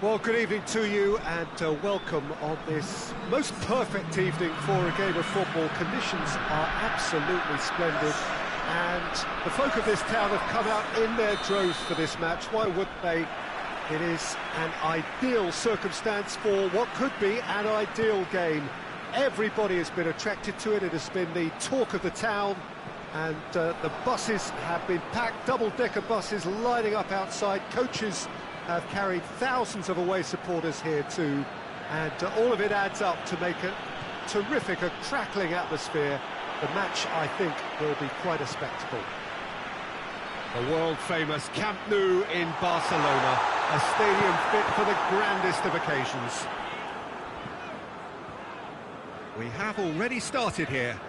Well, good evening to you and welcome on this most perfect evening for a game of football. Conditions are absolutely splendid and the folk of this town have come out in their droves for this match. Why wouldn't they? It is an ideal circumstance for what could be an ideal game. Everybody has been attracted to it. It has been the talk of the town, and the buses have been packed, double-decker buses lining up outside. Coaches have carried thousands of away supporters here too, and all of it adds up to make a terrific, a crackling atmosphere. The match, I think, will be quite a spectacle. The world-famous Camp Nou in Barcelona, a stadium fit for the grandest of occasions. We have already started here.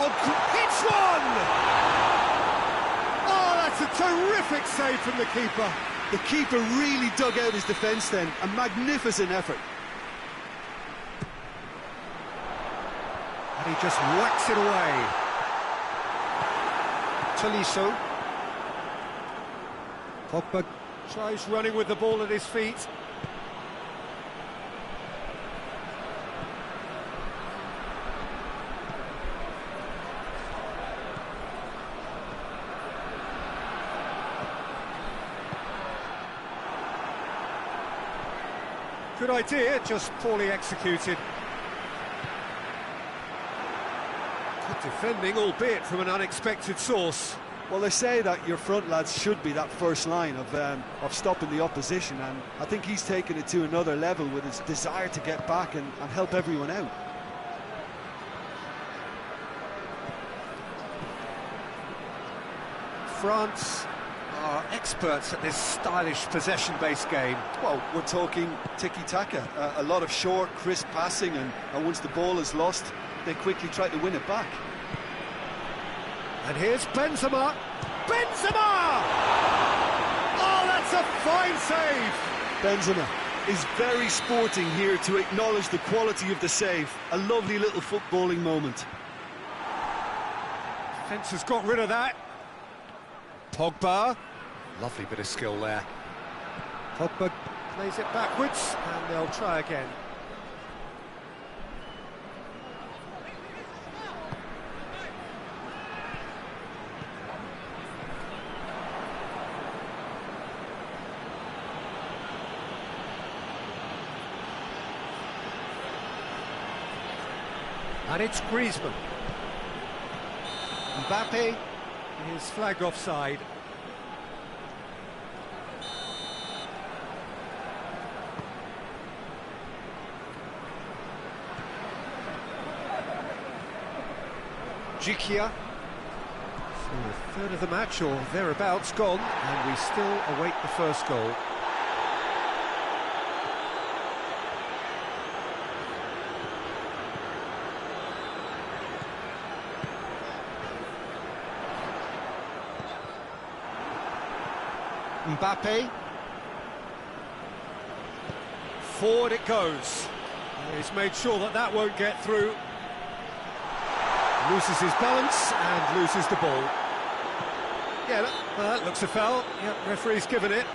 Oh, hits one! Oh, that's a terrific save from the keeper. The keeper really dug out his defence then. A magnificent effort. And he just whacks it away. Tolisso. Pogba tries running with the ball at his feet. Good idea, just poorly executed. Good defending, albeit from an unexpected source. Well, they say that your front lads should be that first line of stopping the opposition, and I think he's taken it to another level with his desire to get back and help everyone out. France are experts at this stylish possession-based game. Well, we're talking tiki-taka, a lot of short, crisp passing, and once the ball is lost, they quickly try to win it back. And here's Benzema! Benzema! Oh, that's a fine save! Benzema is very sporting here to acknowledge the quality of the save. A lovely little footballing moment. Defence has got rid of that. Pogba. Lovely bit of skill there. Pogba plays it backwards, and they'll try again. And it's Griezmann. Mbappe is flagged offside. Jikia. So a third of the match or thereabouts gone, and we still await the first goal. Mbappe. Forward it goes. He's made sure that that won't get through. Loses his balance and loses the ball. Yeah, that looks a foul. Yep, referee's given it.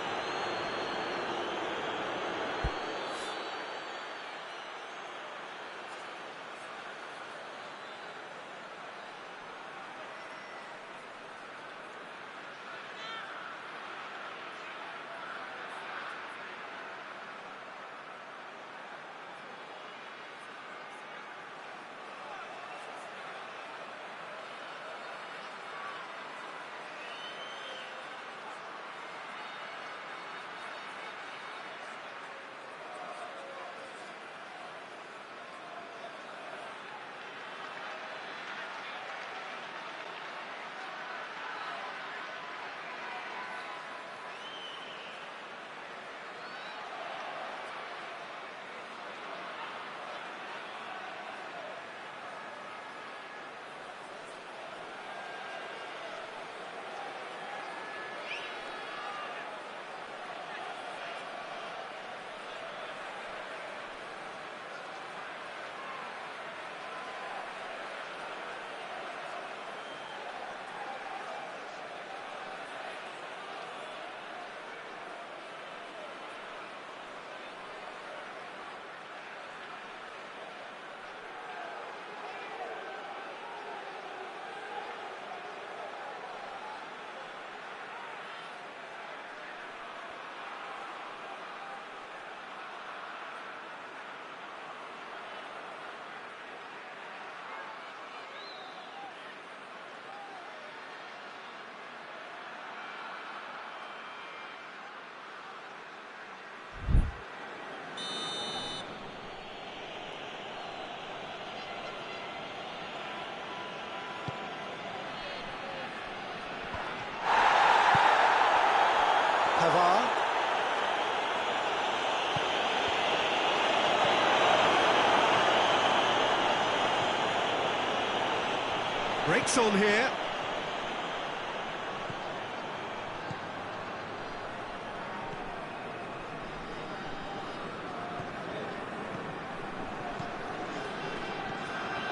Breaks on here.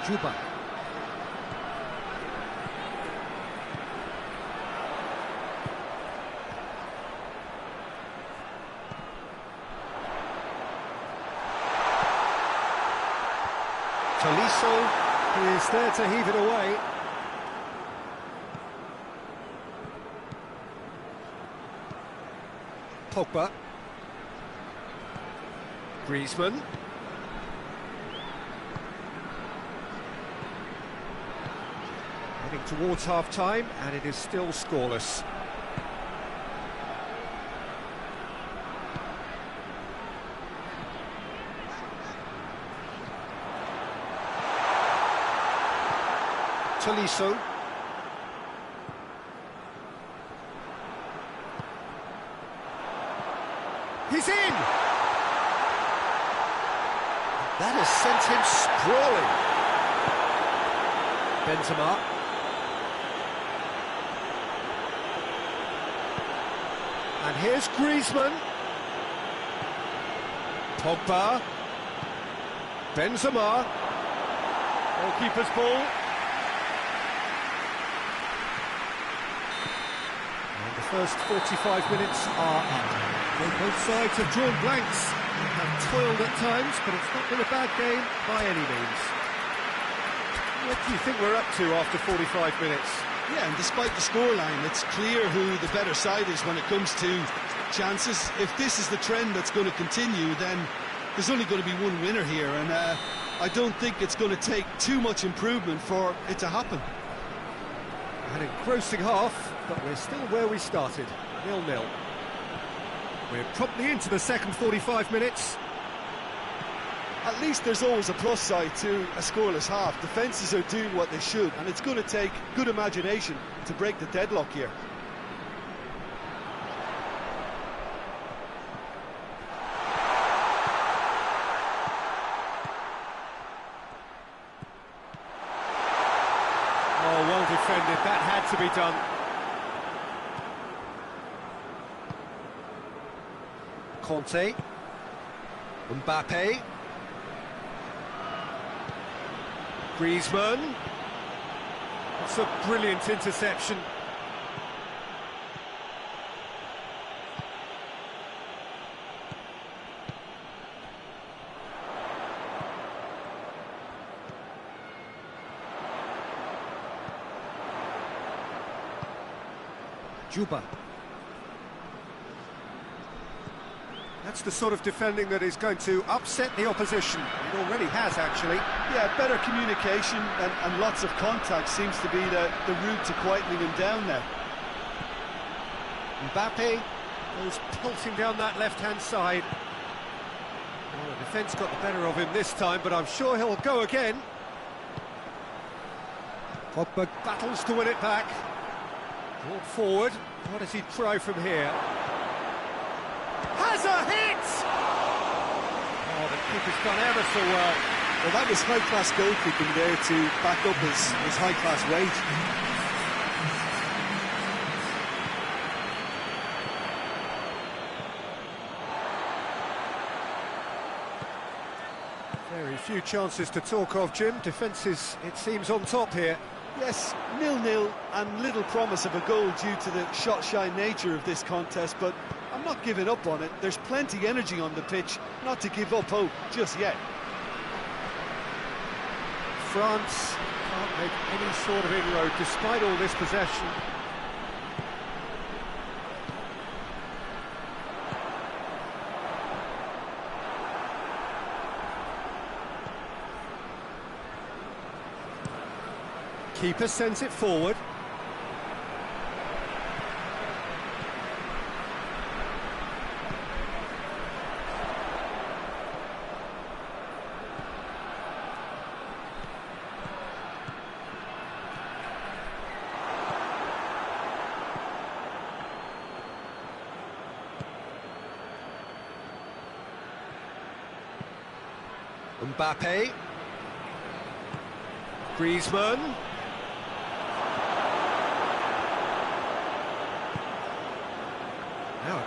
Juba. Tolisso is there to heave it away. Pogba. Griezmann. Heading towards half-time, and it is still scoreless. Tolisso. He's in! That has sent him sprawling. Benzema. And here's Griezmann. Pogba. Benzema. Goalkeeper's ball. And the first 45 minutes are up. Well, both sides have drawn blanks. They have toiled at times, but it's not been a bad game by any means. What do you think we're up to after 45 minutes? Yeah, and despite the scoreline, it's clear who the better side is when it comes to chances. If this is the trend that's going to continue, then there's only going to be one winner here, and I don't think it's going to take too much improvement for it to happen. An engrossing half, but we're still where we started, 0-0. We're promptly into the second 45 minutes. At least there's always a plus side to a scoreless half. Defences are doing what they should, and it's going to take good imagination to break the deadlock here. Oh, well defended, that had to be done. Conte. Mbappe. Griezmann. That's a brilliant interception. Juba. That's the sort of defending that is going to upset the opposition. It already has, actually. Yeah, better communication and lots of contact seems to be the route to quietening him down now. Mbappe goes pelting down that left-hand side. Well, the defence got the better of him this time, but I'm sure he'll go again. Pogba battles to win it back. Brought forward. What does he try from here? Has a hit! Oh, the keeper's done ever so well. Well, that was high-class goalkeeping there to back up his high-class weight. Very few chances to talk of, Jim. Defence is, it seems, on top here. Yes, 0-0 and little promise of a goal due to the shot-shy nature of this contest, but I'm not giving up on it. There's plenty energy on the pitch, not to give up hope just yet. France can't make any sort of inroad despite all this possession. Keeper sends it forward. Mbappe. Griezmann.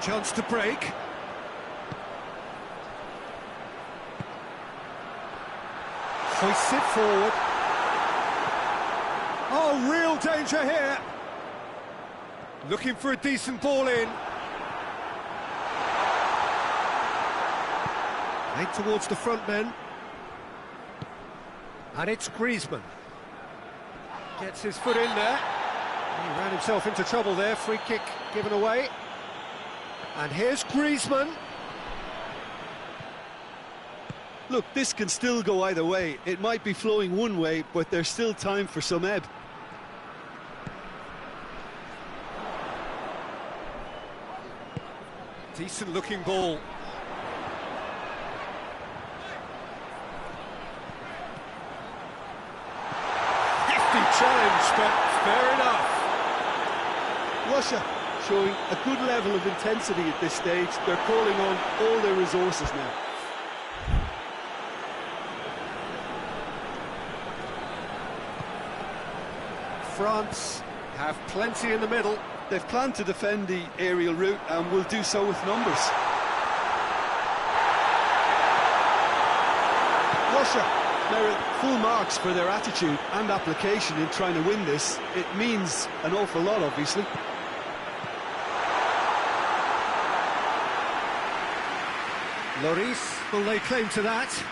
Chance to break. Hoists it forward. Oh, real danger here. Looking for a decent ball in. Made towards the front men. And it's Griezmann. Gets his foot in there. He ran himself into trouble there. Free kick given away. And here's Griezmann. Look, this can still go either way. It might be flowing one way, but there's still time for some ebb. Decent looking ball. Hefty challenge, but fair enough. Russia showing a good level of intensity at this stage. They're calling on all their resources now. France have plenty in the middle. They've planned to defend the aerial route and will do so with numbers. Russia merit full marks for their attitude and application in trying to win this. It means an awful lot, obviously. Lloris will lay claim to that.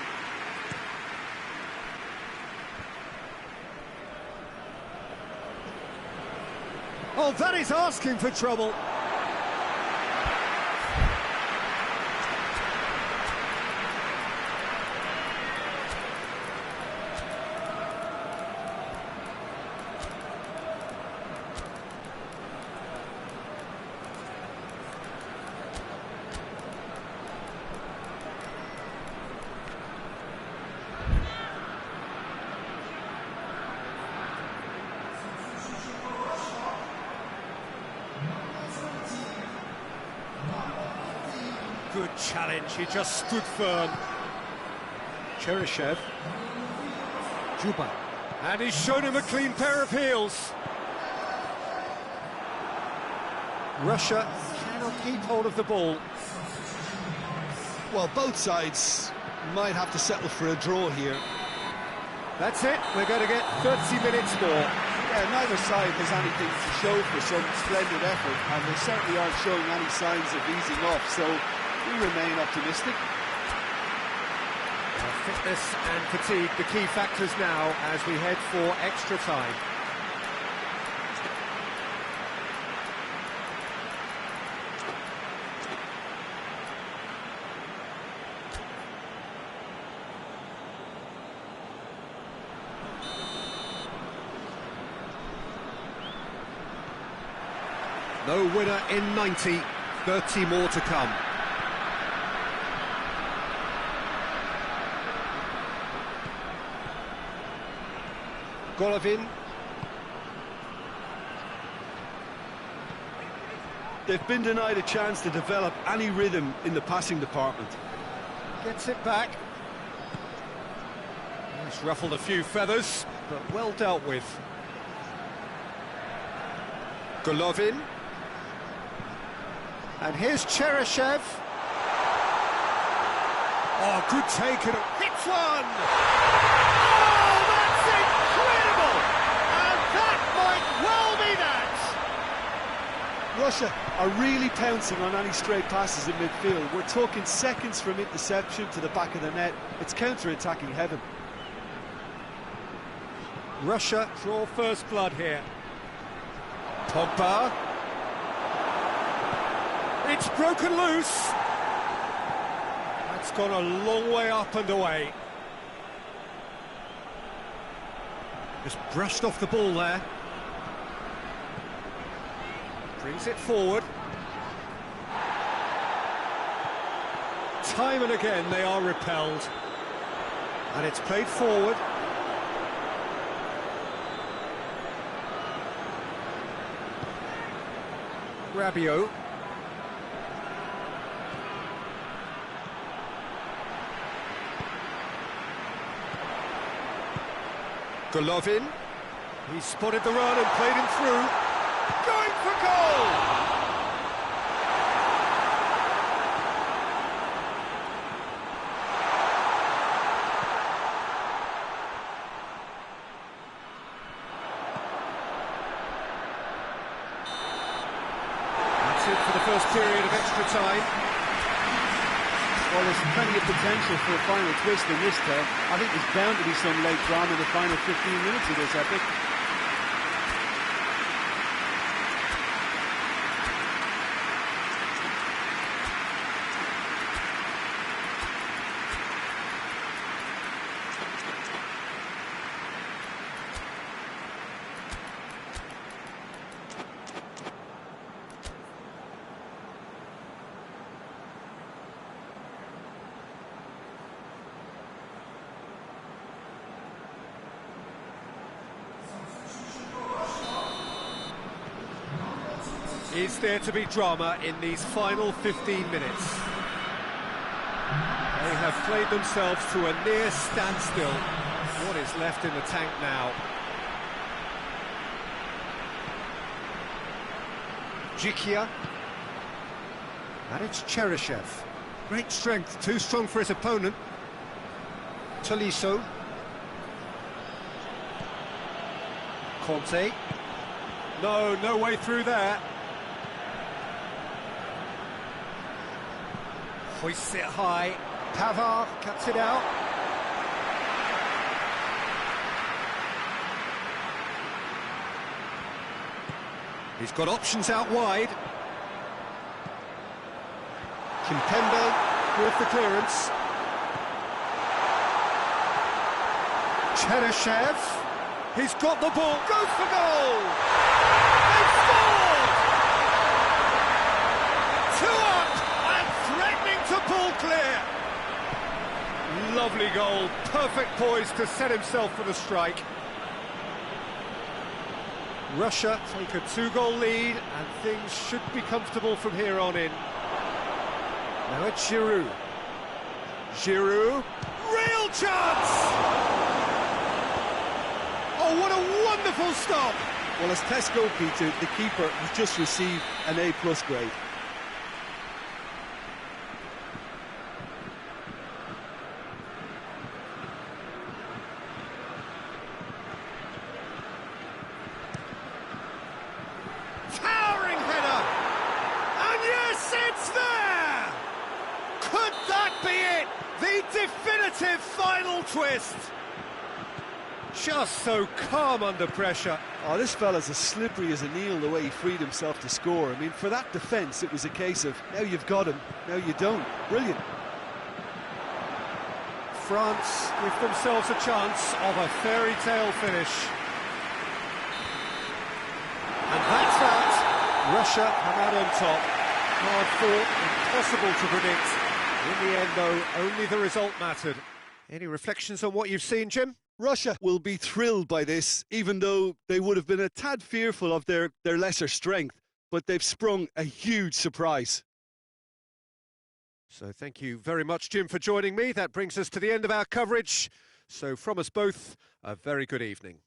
Oh, that is asking for trouble. Good challenge, he just stood firm. Cheryshev. Juba. And he's shown him a clean pair of heels. Russia cannot keep hold of the ball. Well, both sides might have to settle for a draw here. That's it, we're going to get 30 minutes more. Yeah, neither side has anything to show for some splendid effort, and they certainly aren't showing any signs of easing off, so we remain optimistic. Fitness and fatigue, the key factors now as we head for extra time. No winner in 90, 30 more to come. Golovin. They've been denied a chance to develop any rhythm in the passing department. Gets it back. He's ruffled a few feathers, but well dealt with. Golovin. And here's Cheryshev. Oh, good take, and hits one! Oh, that's incredible! And that might well be that! Russia are really pouncing on any stray passes in midfield. We're talking seconds from interception to the back of the net. It's counter-attacking heaven. Russia draw first blood here. Pogba. It's broken loose. That's gone a long way up and away. Just brushed off the ball there. Brings it forward. Time and again they are repelled. And it's played forward. Rabiot. Golovin. He spotted the run and played him through. Going for goal! first period of extra time. Well, there's plenty of potential for a final twist in this tale. I think there's bound to be some late drama in the final 15 minutes of this epic. Is there to be drama in these final 15 minutes? They have played themselves to a near standstill. What is left in the tank now? Jikia. And it's Cheryshev. Great strength, too strong for his opponent. Tolisso. Conte. No way through there. Hoists it high. Pavard cuts it out. He's got options out wide. Kimpembe with the clearance. Cheryshev. He's got the ball. Goes for goal! They've scored! 2 up and threatening to pull clear. Lovely goal. Perfect poise to set himself for the strike. Russia take a 2-goal lead and things should be comfortable from here on in. Now it's Giroud. Giroud. Real chance! Oh, what a wonderful stop! Well, as test goalkeeper, the keeper has just received an A+ grade. Towering header! And yes, it's there! Could that be it? The definitive final twist! Just so calm under pressure. Oh, this fella's as slippery as an eel the way he freed himself to score. I mean, for that defence, it was a case of, now you've got him, now you don't. Brilliant. France give themselves a chance of a fairy tale finish. And that's that. Russia come out on top. Hard fought, impossible to predict. In the end, though, only the result mattered. Any reflections on what you've seen, Jim? Russia will be thrilled by this, even though they would have been a tad fearful of their lesser strength, but they've sprung a huge surprise. So thank you very much, Jim, for joining me. That brings us to the end of our coverage. So from us both, a very good evening.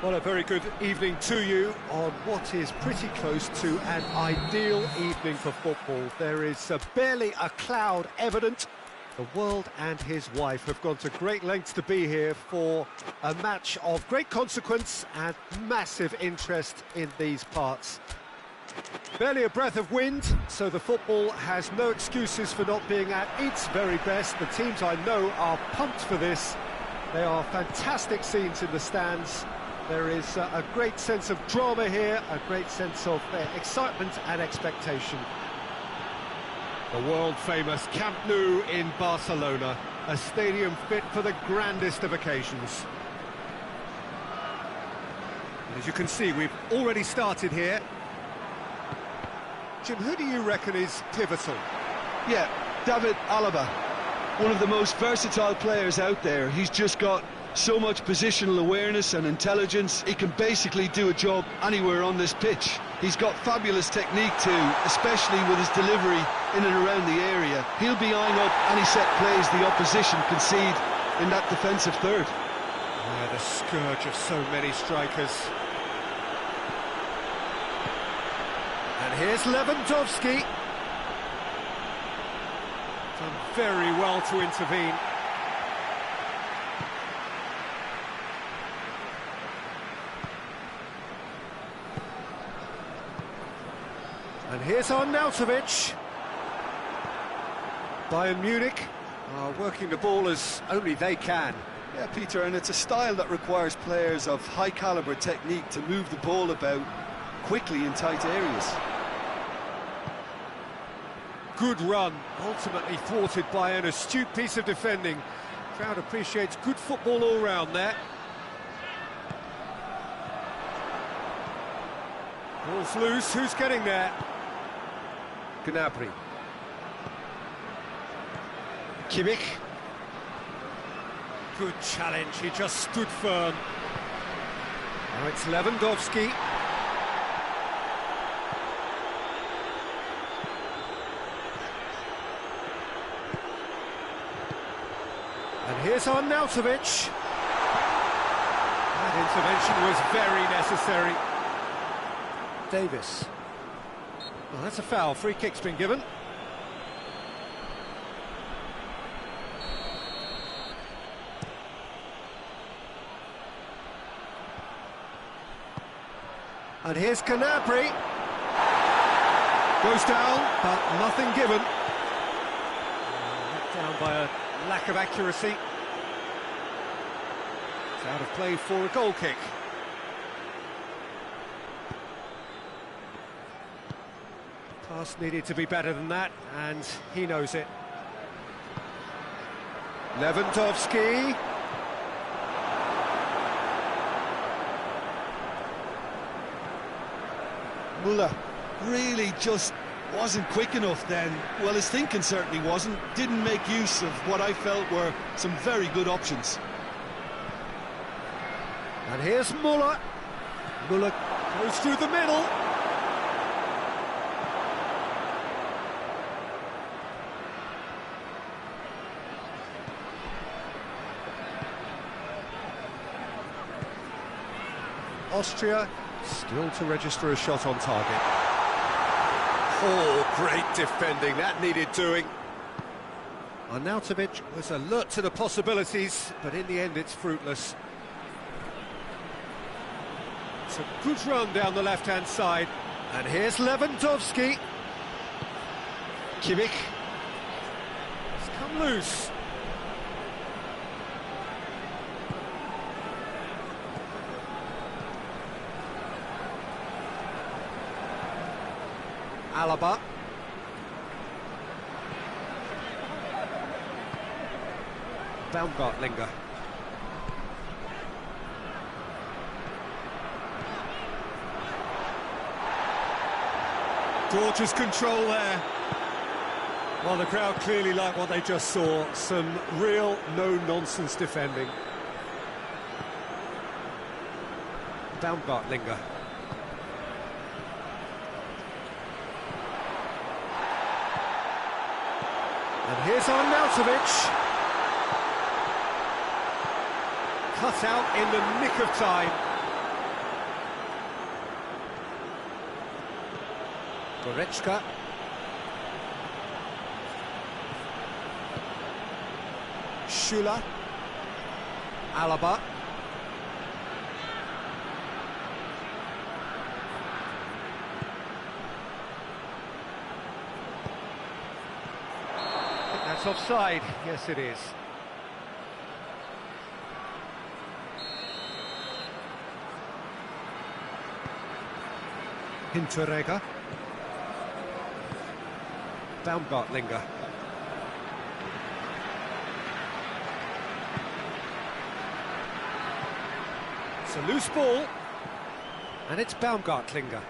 Well, a very good evening to you on what is pretty close to an ideal evening for football. There is barely a cloud evident. The world and his wife have gone to great lengths to be here for a match of great consequence and massive interest in these parts. Barely a breath of wind, so the football has no excuses for not being at its very best. The teams I know are pumped for this. There are fantastic scenes in the stands. There is a great sense of drama here, a great sense of excitement and expectation. The world-famous Camp Nou in Barcelona, a stadium fit for the grandest of occasions. And as you can see, we've already started here. Jim, who do you reckon is pivotal? Yeah, David Alaba, one of the most versatile players out there. He's just got so much positional awareness and intelligence. He can basically do a job anywhere on this pitch. He's got fabulous technique too, especially with his delivery in and around the area. He'll be eyeing up any set plays the opposition concede in that defensive third. Yeah, the scourge of so many strikers. And here's Lewandowski. Done very well to intervene. And here's Arnautovic. Bayern Munich are working the ball as only they can. Yeah, Peter, and it's a style that requires players of high caliber technique to move the ball about quickly in tight areas. Good run, ultimately thwarted by an astute piece of defending. Crowd appreciates good football all round there. Ball's loose, who's getting there? Gnabry. Kimmich. Good challenge, he just stood firm. Now it's Lewandowski. And here's Arnautovic. That intervention was very necessary. Davis. Well, that's a foul. Free kick's been given. And here's Gnabry. Goes down, but nothing given. Let down by a lack of accuracy. It's out of play for a goal kick. Pass needed to be better than that, and he knows it. Lewandowski. Muller really just wasn't quick enough then. Well, his thinking certainly wasn't. Didn't make use of what I felt were some very good options. And here's Muller. Muller goes through the middle. Austria still to register a shot on target. Oh, great defending, that needed doing. Arnautovic was alert to the possibilities, but in the end it's fruitless. It's a good run down the left-hand side. And here's Lewandowski. Kimmich. It's come loose. Alaba. Baumgartlinger. Gorgeous control there. Well, the crowd clearly like what they just saw. Some real no-nonsense defending. Baumgartlinger. And here's Arnautovic. Cut out in the nick of time. Goretzka. Schüller. Alaba. That's offside. Yes, it is. Hinteregger. Baumgartlinger. It's a loose ball, and it's Baumgartlinger.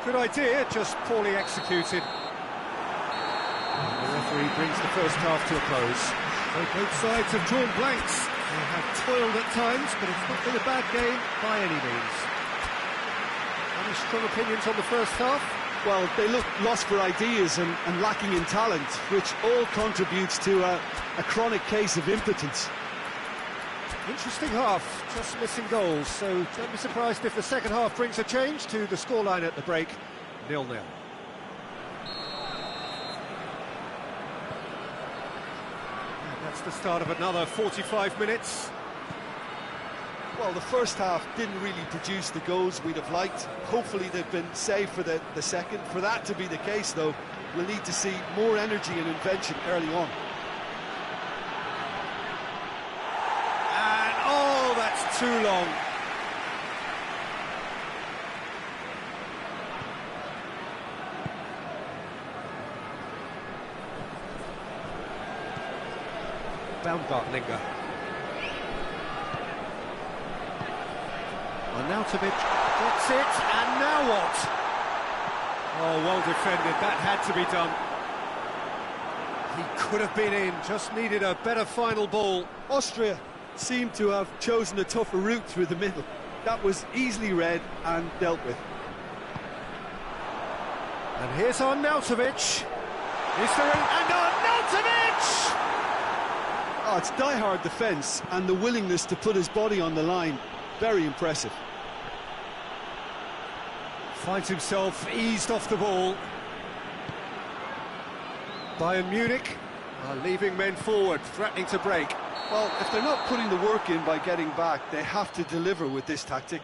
Good idea, just poorly executed. The referee brings the first half to a close. So both sides have drawn blanks. They have toiled at times, but it's not been a bad game by any means. Any strong opinions on the first half? Well, they look lost for ideas and lacking in talent, which all contributes to a chronic case of impotence. Interesting half, just missing goals, so don't be surprised if the second half brings a change to the scoreline at the break, 0-0. That's the start of another 45 minutes. Well, the first half didn't really produce the goals we'd have liked. Hopefully they've been saved for the second. For that to be the case, though, we'll need to see more energy and invention early on. And, oh, that's too long. Baumgartlinger. Arnautovic gets it, and now what? Oh, well defended, that had to be done. He could have been in, just needed a better final ball. Austria seemed to have chosen a tougher route through the middle. That was easily read and dealt with. And here's Arnautovic. Is there and Arnautovic! Oh, it's die-hard defence and the willingness to put his body on the line. Very impressive. Finds himself eased off the ball. Bayern Munich are leaving men forward, threatening to break. Well, if they're not putting the work in by getting back, they have to deliver with this tactic.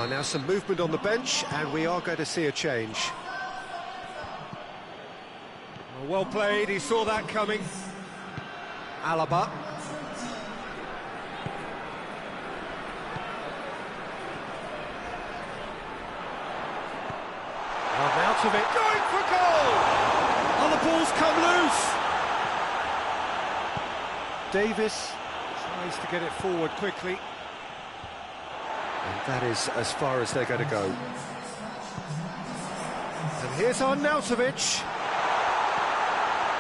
Now some movement on the bench, and we are going to see a change. Well played, he saw that coming. Alaba. Out of it, going for goal! Oh, the ball's come loose! Davis tries to get it forward quickly. And that is as far as they're going to go. And here's Arnautovic.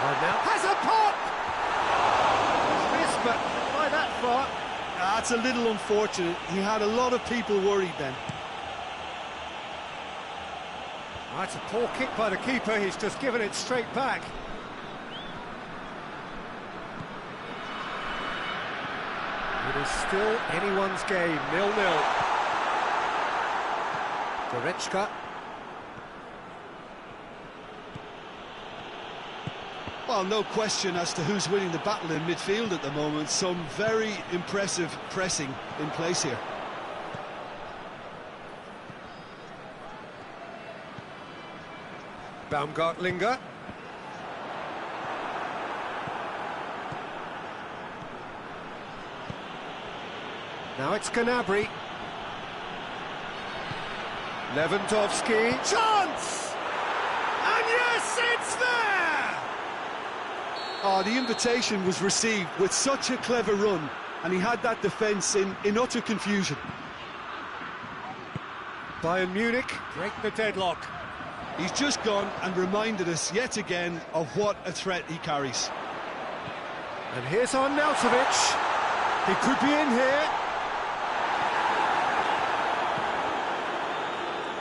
Arnaut has a pop! Missed, but by that far. That's a little unfortunate. He had a lot of people worried then. That's a poor kick by the keeper. He's just given it straight back. It is still anyone's game, 0-0. Goretzka. Well, no question as to who's winning the battle in midfield at the moment. Some very impressive pressing in place here. Baumgartlinger. Now it's Gnabry. Lewandowski. Chance! And yes, it's there! Oh, the invitation was received with such a clever run, and he had that defence in utter confusion. Bayern Munich break the deadlock. He's just gone and reminded us yet again of what a threat he carries. And here's Arnautovic. He could be in here.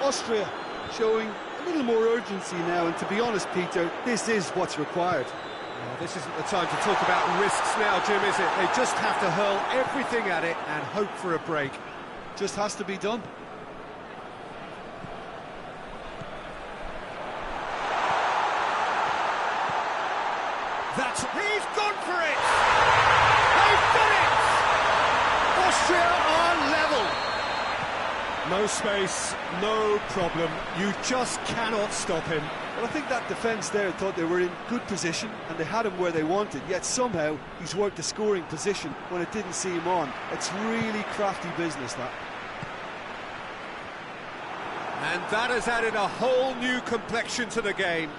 Austria showing a little more urgency now, and to be honest, Peter, this is what's required. Well, this isn't the time to talk about risks now, Jim, is it? They just have to hurl everything at it and hope for a break. Just has to be done. He's gone for it! They've done it! Austria are level. No space, no problem. You just cannot stop him. Well, I think that defence there thought they were in good position and they had him where they wanted, yet somehow he's worked the scoring position when it didn't see him on. It's really crafty business, that. And that has added a whole new complexion to the game.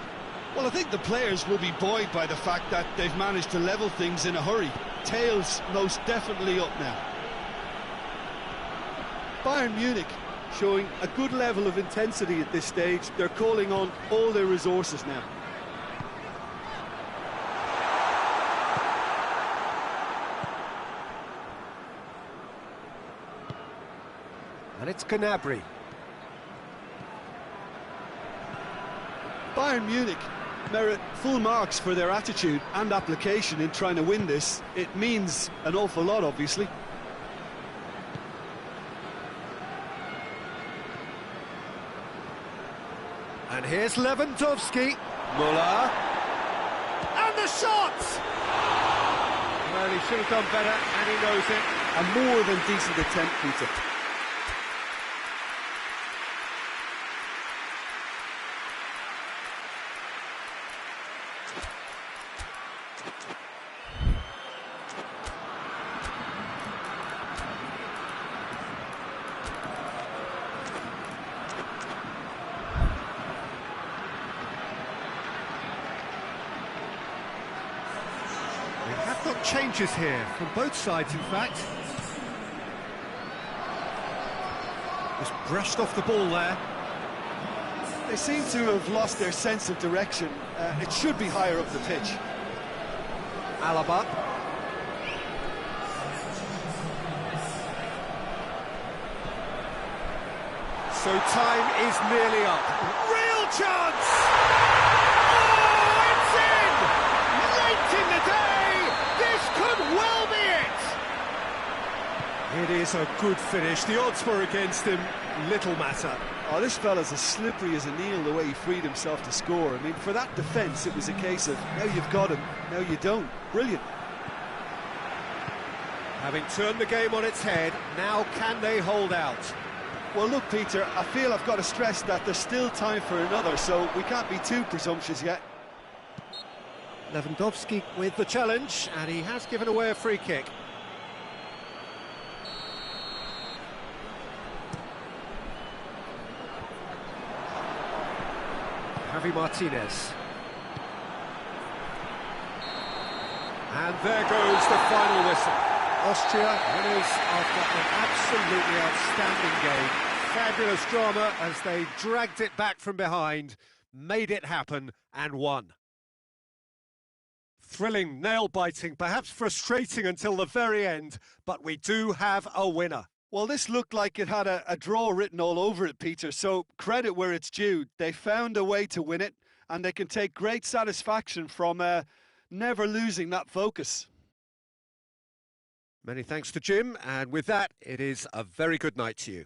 Well, I think the players will be buoyed by the fact that they've managed to level things in a hurry. Tails most definitely up now. Bayern Munich showing a good level of intensity at this stage. They're calling on all their resources now. And it's Gnabry. Bayern Munich merit full marks for their attitude and application in trying to win this. It means an awful lot, obviously. And here's Lewandowski. Muller. And the shot! Well, he should have done better, and he knows it. A more than decent attempt, Peter. We have got changes here, from both sides in fact. Just brushed off the ball there. They seem to have lost their sense of direction. It should be higher up the pitch. Alaba. So time is nearly up. Real chance! Oh, it's in! Late in the day! This could well be it! It is a good finish. The odds were against him. Little matter. Oh, this fella's as slippery as an eel the way he freed himself to score. I mean, for that defence, it was a case of, now you've got him, now you don't. Brilliant. Having turned the game on its head, now can they hold out? Well, look, Peter, I feel I've got to stress that there's still time for another, so we can't be too presumptuous yet. Lewandowski with the challenge, and he has given away a free kick. Javi Martinez. And there goes the final whistle. Austria winners after an absolutely outstanding game. Fabulous drama as they dragged it back from behind, made it happen and won. Thrilling, nail-biting, perhaps frustrating until the very end, but we do have a winner. Well, this looked like it had a draw written all over it, Peter, so credit where it's due. They found a way to win it, and they can take great satisfaction from never losing that focus. Many thanks to Jim, and with that, it is a very good night to you.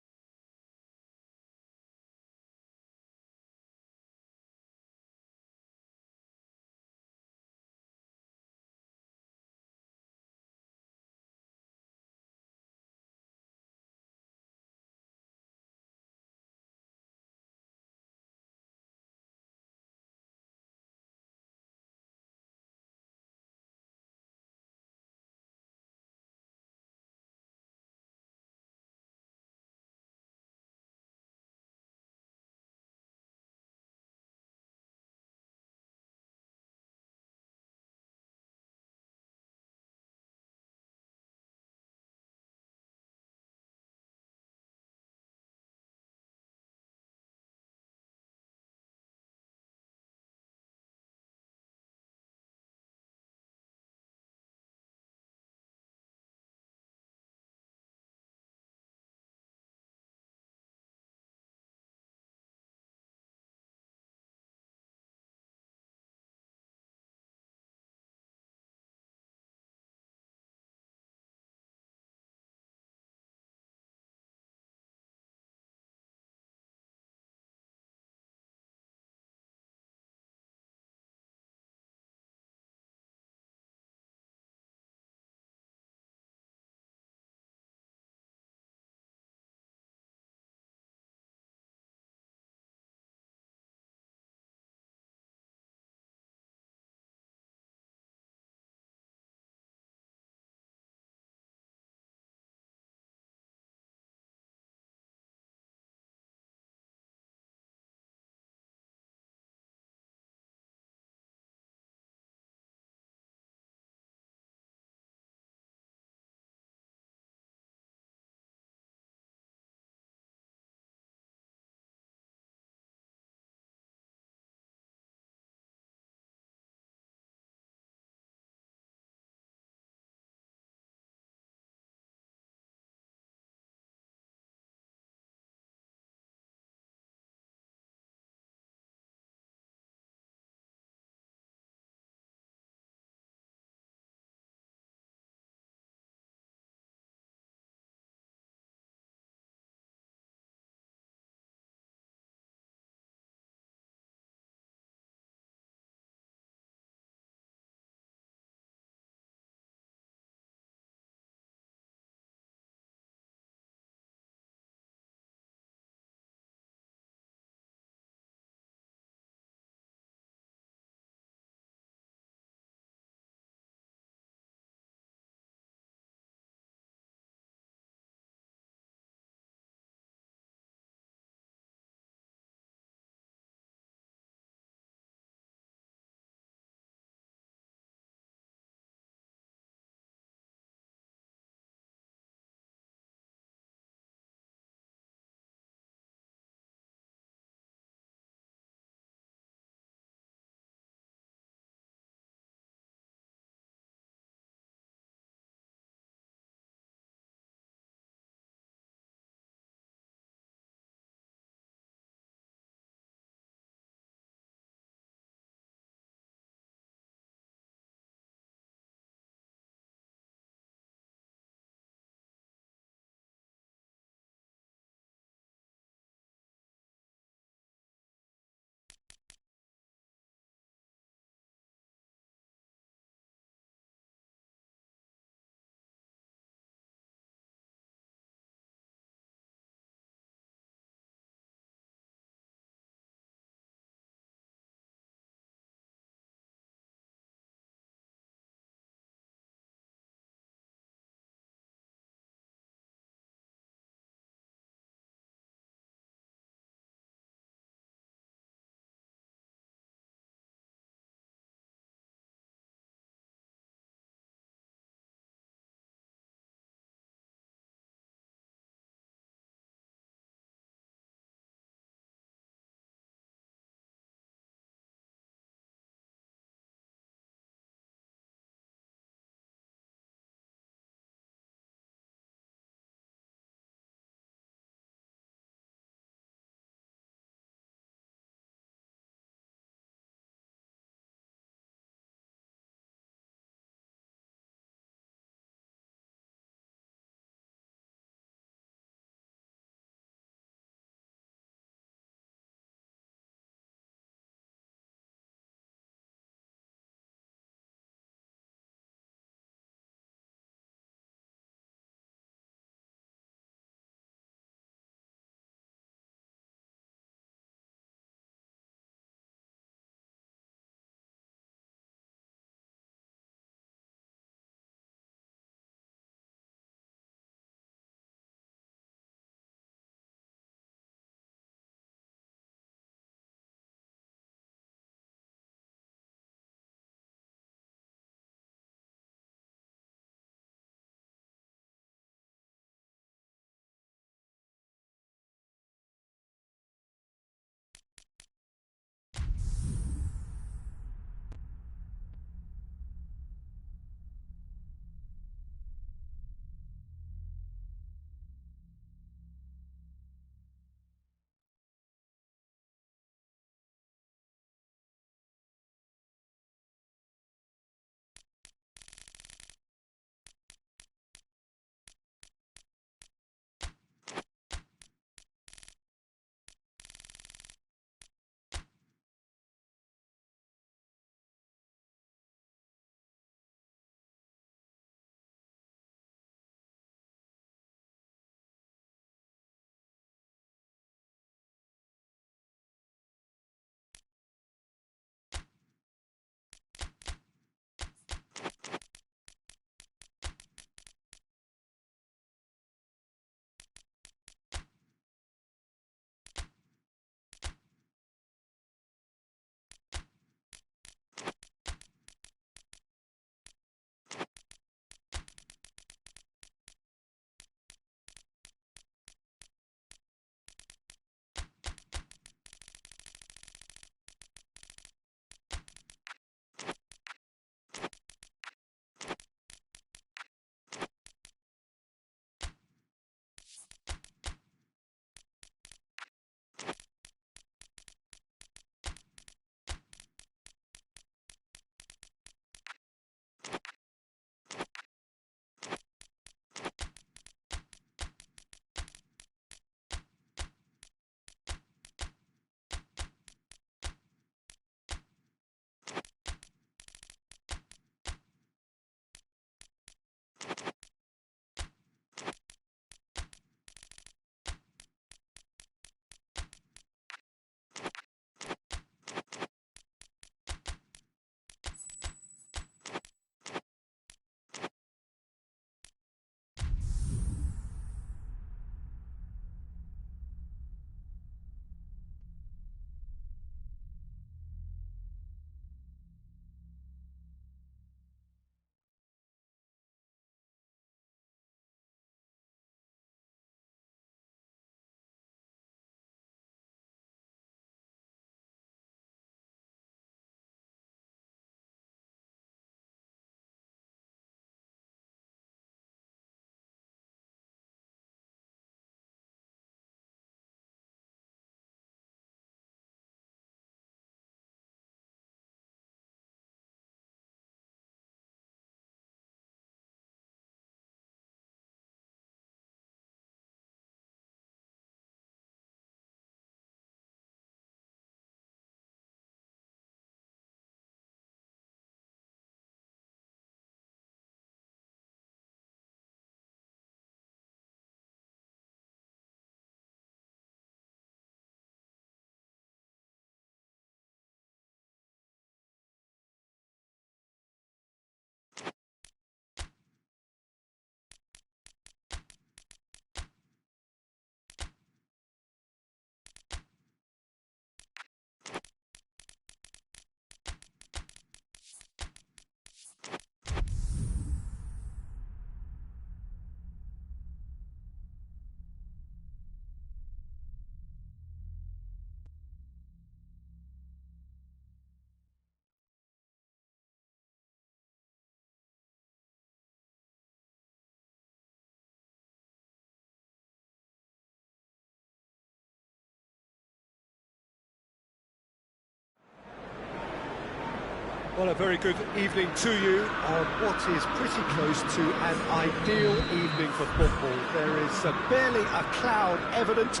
Well, a very good evening to you on what is pretty close to an ideal evening for football. There is barely a cloud evident.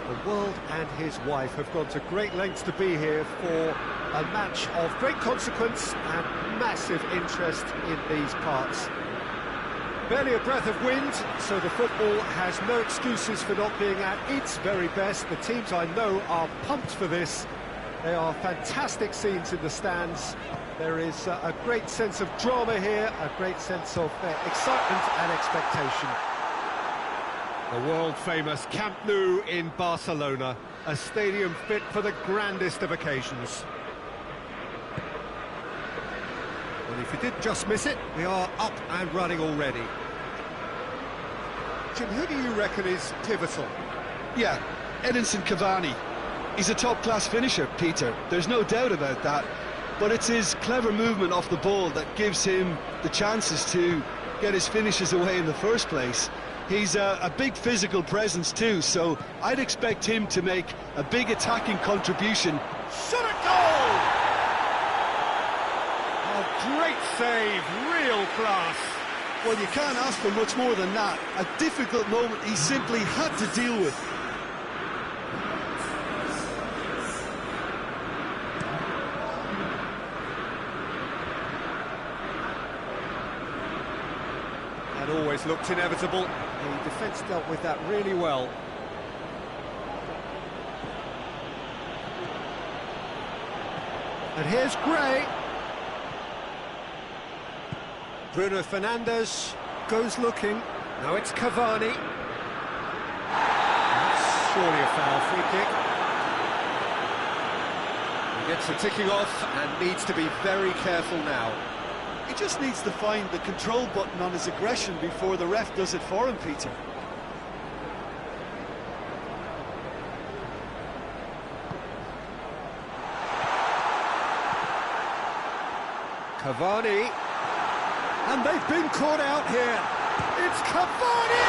The world and his wife have gone to great lengths to be here for a match of great consequence and massive interest in these parts. Barely a breath of wind, so the football has no excuses for not being at its very best. The teams I know are pumped for this. They are fantastic scenes in the stands. There is a great sense of drama here, a great sense of excitement and expectation. The world-famous Camp Nou in Barcelona, a stadium fit for the grandest of occasions. And if you did just miss it, we are up and running already. Jim, who do you reckon is pivotal? Yeah, Edinson Cavani. He's a top-class finisher, Peter. There's no doubt about that. But it's his clever movement off the ball that gives him the chances to get his finishes away in the first place. He's a big physical presence too, so I'd expect him to make a big attacking contribution. Shot at goal! Oh, great save, real class. Well, you can't ask for much more than that. A difficult moment he simply had to deal with. That always looked inevitable. The defence dealt with that really well. And here's Gray. Bruno Fernandes goes looking. Now it's Cavani. That's surely a foul, free kick. He gets the ticking off and needs to be very careful now. He just needs to find the control button on his aggression before the ref does it for him, Peter. Cavani. And they've been caught out here. It's Cavani!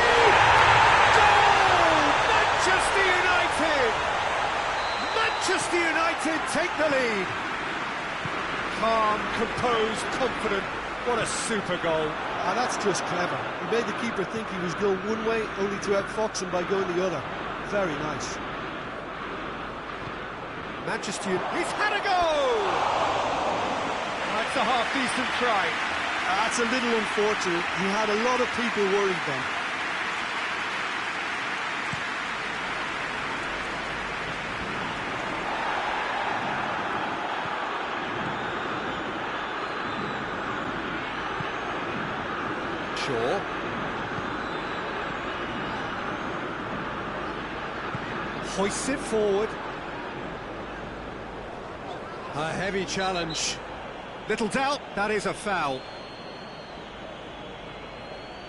Goal! Manchester United! Manchester United take the lead. Calm, composed, confident. What a super goal. And that's just clever. He made the keeper think he was going one way, only to outfox him by going the other. Very nice. Manchester United. He's had a goal! That's a half-decent try. That's a little unfortunate. He had a lot of people worried then. Shaw. Hoists it forward. A heavy challenge. Little doubt, that is a foul.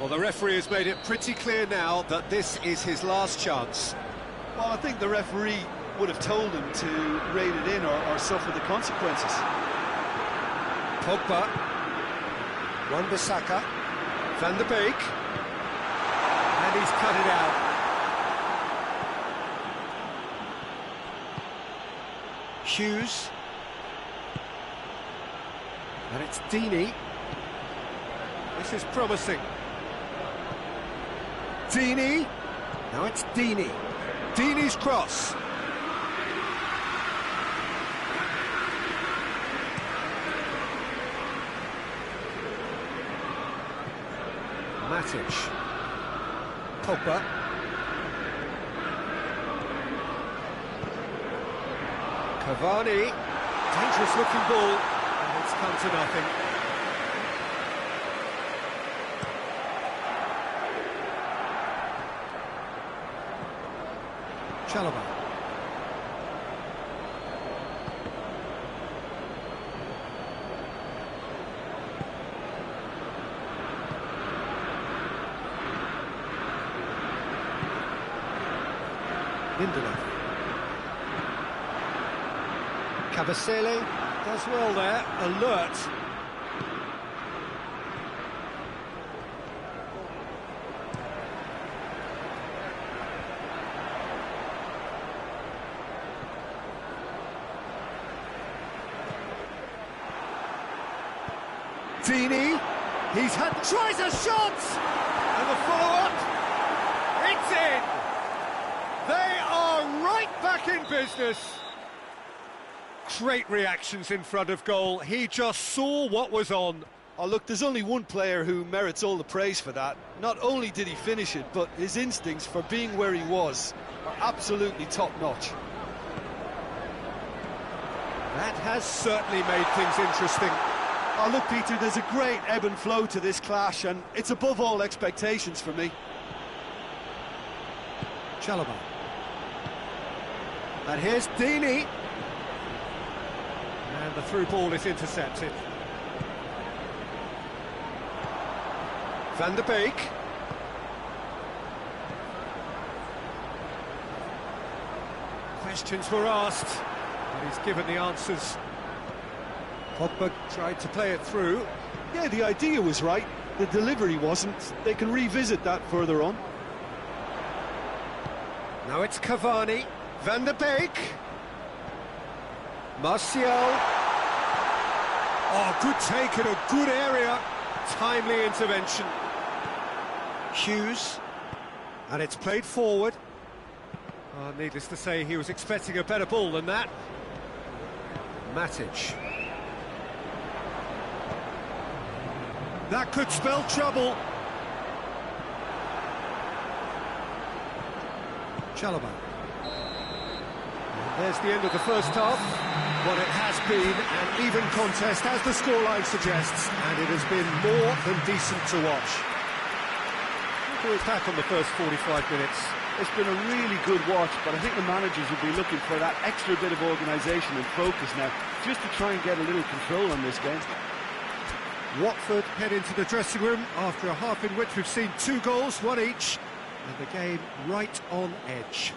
Well, the referee has made it pretty clear now that this is his last chance. Well, I think the referee would have told him to rein it in or suffer the consequences. Pogba. Wan-Bissaka. Van der Beek. And he's cut it out. Hughes. And it's Deeney. This is promising. Deeney. Now it's Deeney. Deeney's cross. Matic. Pogba. Cavani. Dangerous looking ball. And it's come to nothing. Chalobah. Lindelof. Cavasele does well there, alert. Dini, tries a shot! And the follow-up, it's in! They are right back in business. Great reactions in front of goal. He just saw what was on. Oh, look, there's only one player who merits all the praise for that. Not only did he finish it, but his instincts for being where he was are absolutely top-notch. That has certainly made things interesting. Oh, look, Peter, there's a great ebb and flow to this clash, and it's above all expectations for me. Chalobah. And here's Dini. And the through ball is intercepted. Van der Beek. Questions were asked, but he's given the answers. Pogba tried to play it through. Yeah, the idea was right. The delivery wasn't. They can revisit that further on. Now it's Cavani. Van der Beek. Martial. Oh, good take in a good area. Timely intervention. Hughes. And it's played forward. Oh, needless to say, he was expecting a better ball than that. Matic. That could spell trouble. Chalobah. There's the end of the first half. Well, it has been an even contest, as the scoreline suggests, and it has been more than decent to watch. We'll back on the first 45 minutes. It's been a really good watch, but I think the managers will be looking for that extra bit of organisation and focus now, just to try and get a little control on this game. Watford head into the dressing room after a half in which we've seen 2 goals, 1 each, and the game right on edge.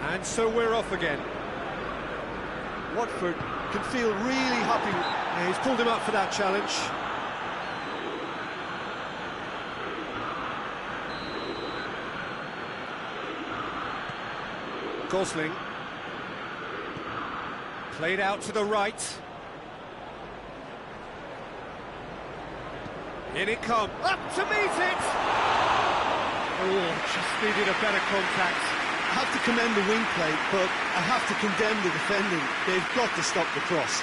And so we're off again. Watford can feel really happy. Yeah, he's pulled him up for that challenge. Gosling. Played out to the right. In it comes. Up to meet it! Oh, just needed a better contact. I have to commend the wing play, but I have to condemn the defending. They've got to stop the cross.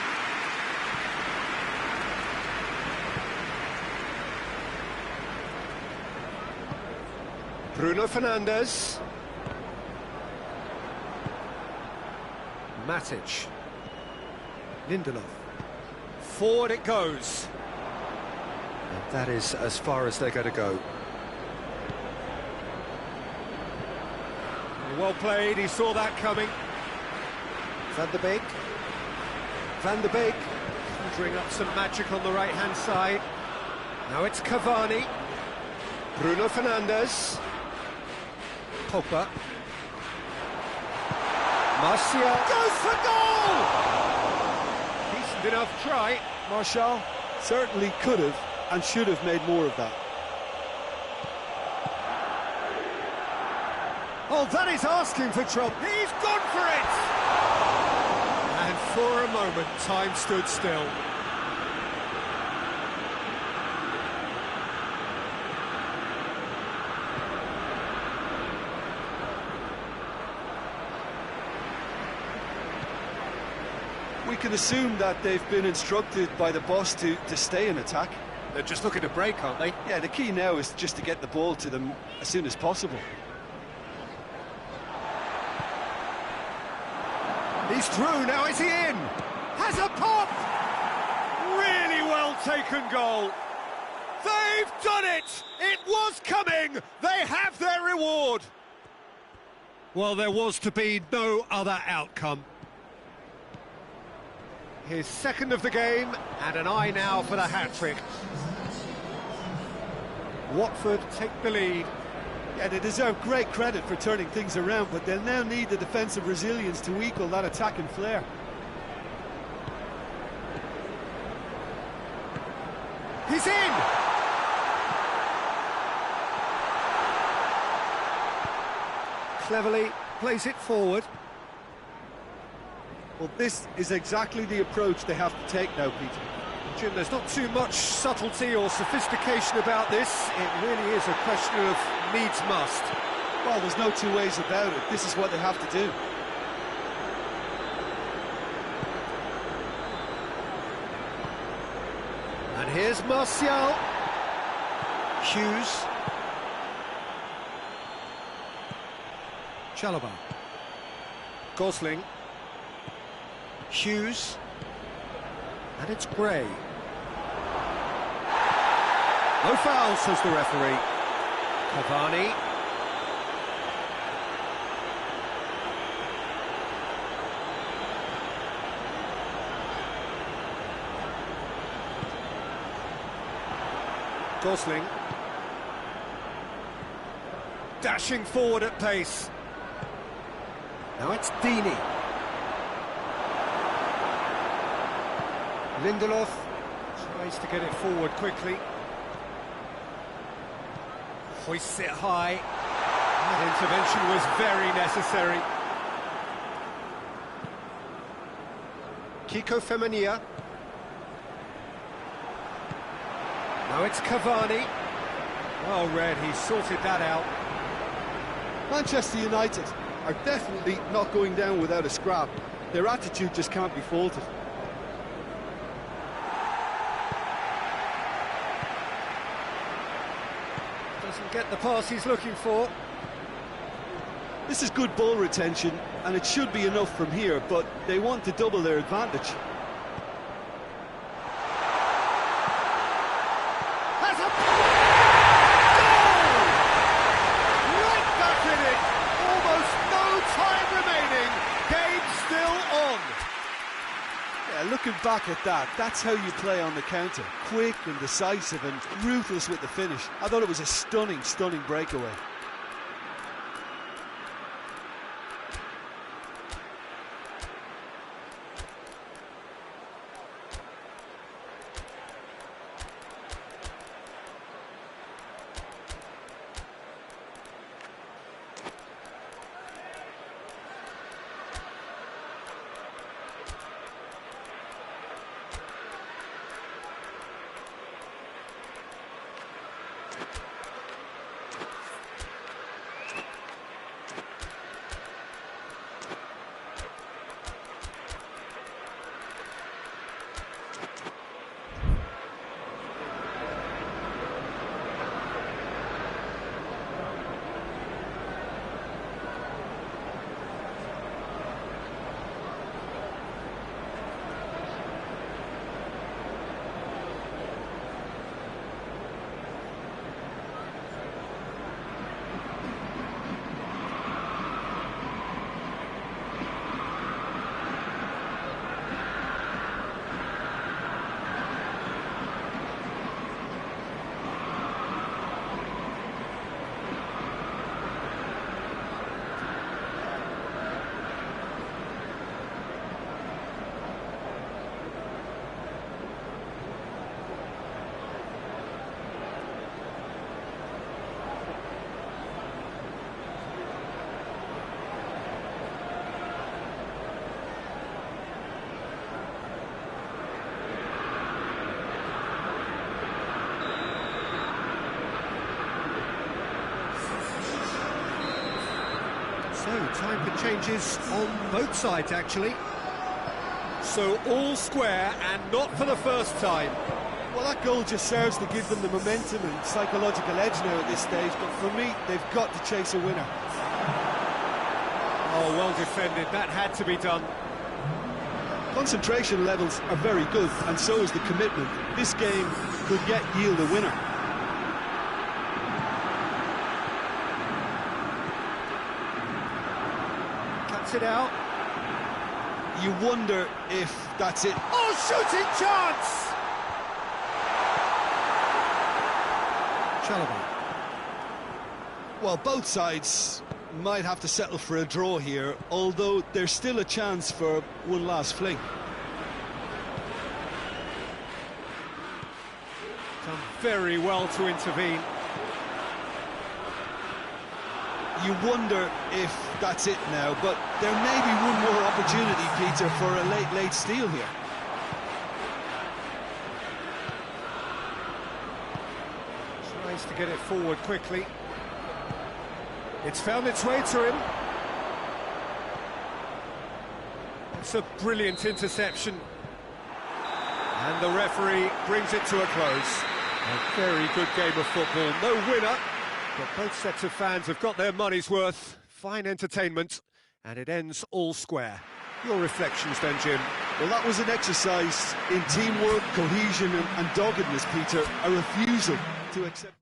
Bruno Fernandes. Matic. Lindelof. Forward it goes. And that is as far as they're going to go. Well played, he saw that coming. Van der Beek. Van der Beek conjuring up some magic on the right-hand side. Now it's Cavani. Bruno Fernandes. Pogba. Martial goes for goal! Decent enough try. Martial certainly could have and should have made more of that. Oh, that is asking for trouble. He's gone for it! And for a moment, time stood still. We can assume that they've been instructed by the boss to stay in attack. They're just looking to break, aren't they? Yeah, the key now is just to get the ball to them as soon as possible. He's through, now is he in? Has a pop! Really well taken goal. They've done it! It was coming! They have their reward! Well, there was to be no other outcome. His second of the game, and an eye now for the hat-trick. Watford take the lead. Yeah, they deserve great credit for turning things around, but they'll now need the defensive resilience to equal that attacking flair. He's in! Cleverly plays it forward. Well, this is exactly the approach they have to take now, Peter. Jim, there's not too much subtlety or sophistication about this. It really is a question of needs must. Well, there's no two ways about it. This is what they have to do. And here's Martial. Hughes. Chalobah. Gosling. Hughes. And it's Gray. No foul, says the referee. Cavani. Gosling. Dashing forward at pace. Now it's Dini. Lindelof tries to get it forward quickly. Hoists it high. That intervention was very necessary. Kiko Femenia. Now it's Cavani. Well read, he sorted that out. Manchester United are definitely not going down without a scrap. Their attitude just can't be faulted. Doesn't get the pass he's looking for. This is good ball retention, and it should be enough from here, but they want to double their advantage. Has a goal! Right back in it. Almost no time remaining. Game still on. Yeah, looking back at that, that's how you play on the counter. Quick and decisive and ruthless with the finish. I thought it was a stunning, stunning breakaway. So, time for changes on both sides, actually. So, all square, and not for the first time. Well, that goal just serves to give them the momentum and psychological edge now at this stage, but for me, they've got to chase a winner. Oh, well defended. That had to be done. Concentration levels are very good, and so is the commitment. This game could yet yield a winner. Cuts it out. You wonder if that's it. Oh! shooting chance! Chalobah. Well, both sides might have to settle for a draw here, although there's still a chance for one last fling. Done very well to intervene. You wonder if that's it now, but there may be one more opportunity, Peter, for a late steal here. Tries to get it forward quickly. It's found its way to him. It's a brilliant interception. And the referee brings it to a close. A very good game of football. No winner, but both sets of fans have got their money's worth. Fine entertainment, and it ends all square. Your reflections then, Jim? Well, that was an exercise in teamwork, cohesion and doggedness, Peter. A refusal to accept...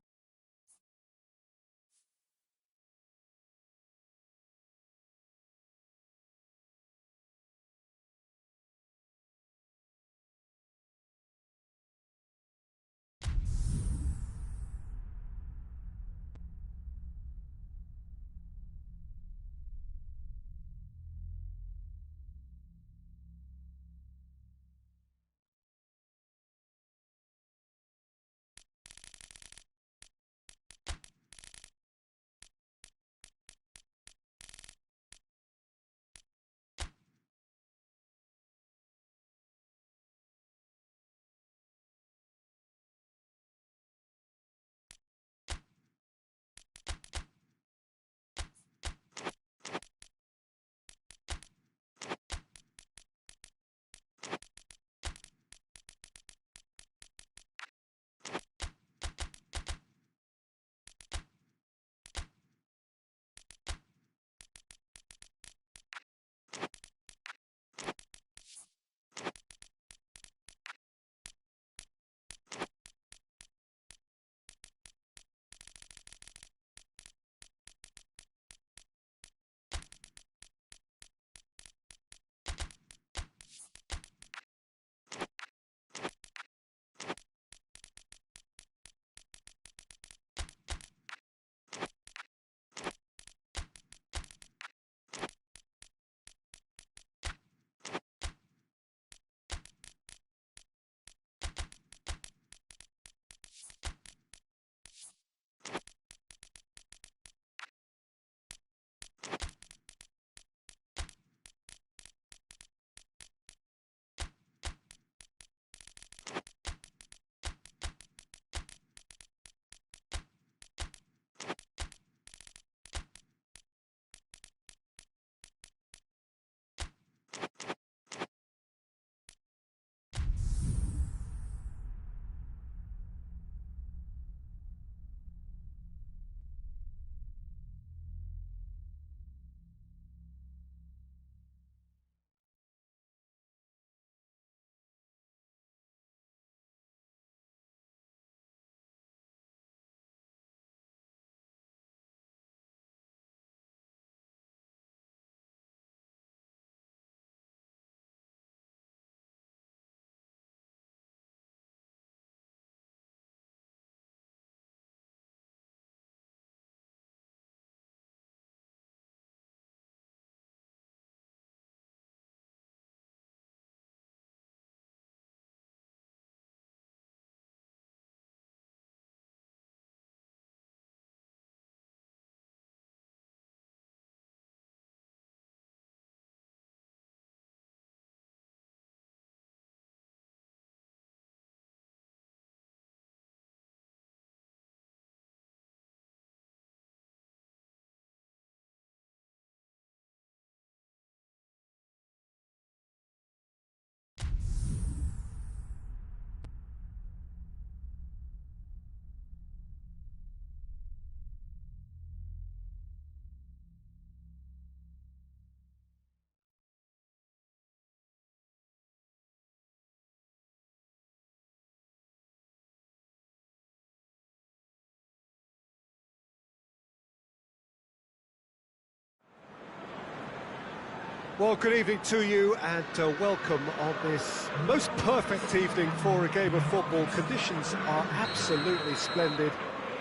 Well, good evening to you and welcome on this most perfect evening for a game of football. Conditions are absolutely splendid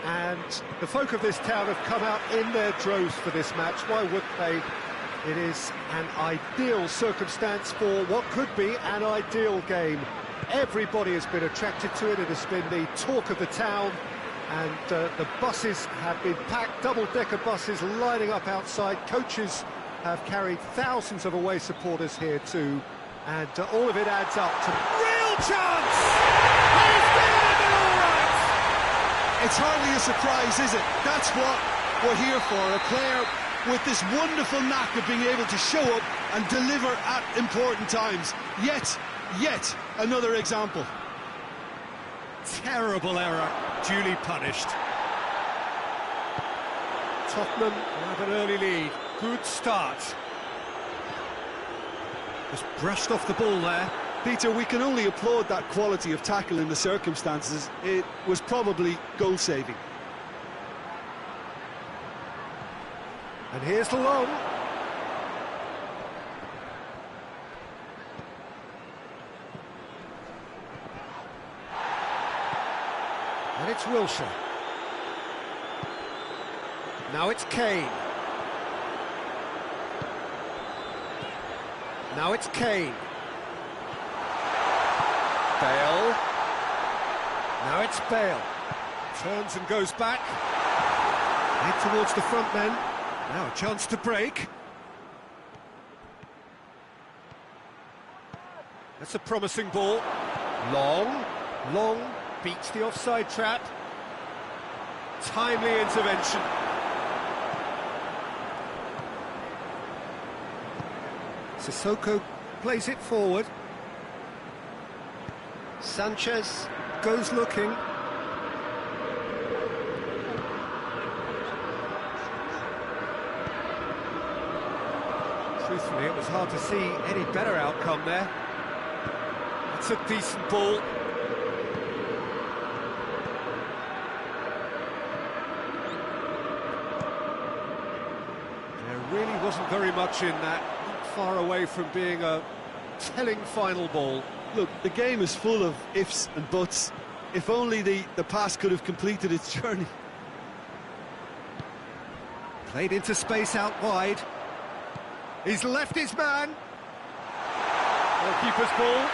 and the folk of this town have come out in their droves for this match. Why would they? It is an ideal circumstance for what could be an ideal game. Everybody has been attracted to it. It has been the talk of the town and the buses have been packed, double-decker buses lining up outside. Coaches have carried thousands of away supporters here too, and all of it adds up to real chance! He's been it all right! It's hardly a surprise, is it? That's what we're here for, a player with this wonderful knack of being able to show up and deliver at important times. Yet another example. Terrible error, duly punished. Tottenham have an early lead. Good start. Just brushed off the ball there. Peter, we can only applaud that quality of tackle in the circumstances. It was probably goal-saving. And here's the long. And it's Wilshere. Now it's Kane. Now it's Kane. Bale. Now it's Bale. Turns and goes back. Head towards the front men. Now a chance to break. That's a promising ball. Long, beats the offside trap. Timely intervention. Sissoko plays it forward. Sanchez goes looking. Truthfully, it was hard to see any better outcome there. It's a decent ball. There really wasn't very much in that. Far away from being a telling final ball. Look, the game is full of ifs and buts. If only the pass could have completed its journey. Played into space out wide. He's left his man. Goalkeeper's ball.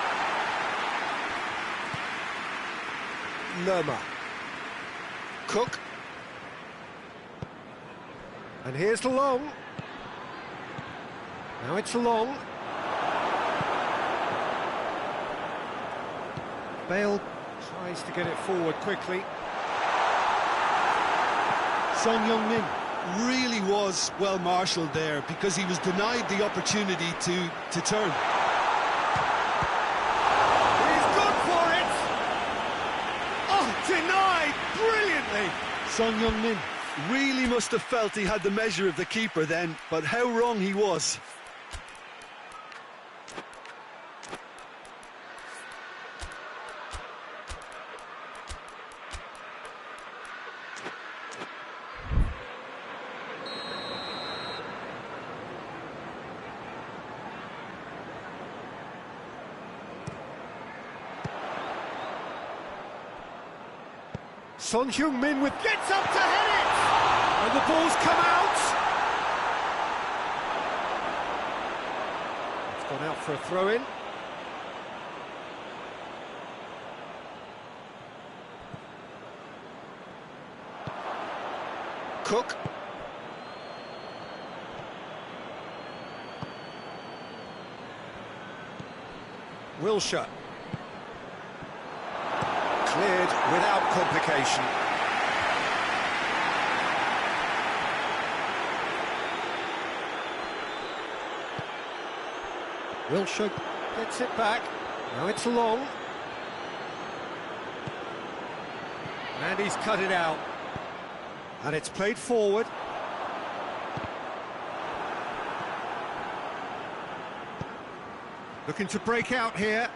Lerma. Cook. And here's the long. Now it's long. Bale tries to get it forward quickly. Son Heung-min Really was well marshalled there because he was denied the opportunity to turn. He's gone for it! Oh, denied brilliantly! Son Heung-min really must have felt he had the measure of the keeper then, but how wrong he was. Son Heung-min gets up to head it! And the ball's come out! It's gone out for a throw-in. Cook. Wilshere. Cleared without complication. Wilshere gets it back. Now it's long. And he's cut it out. And it's played forward. Looking to break out here.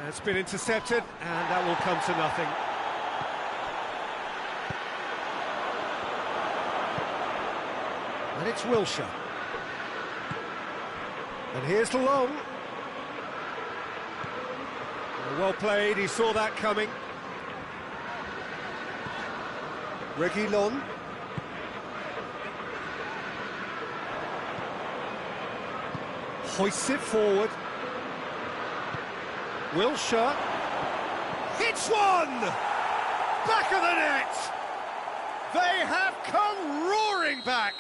It's been intercepted, and that will come to nothing. And it's Wilshere. And here's Long. Well played, he saw that coming. Reguilon. Hoists it forward. Wilshere. Hits one! Back of the net! They have come roaring back!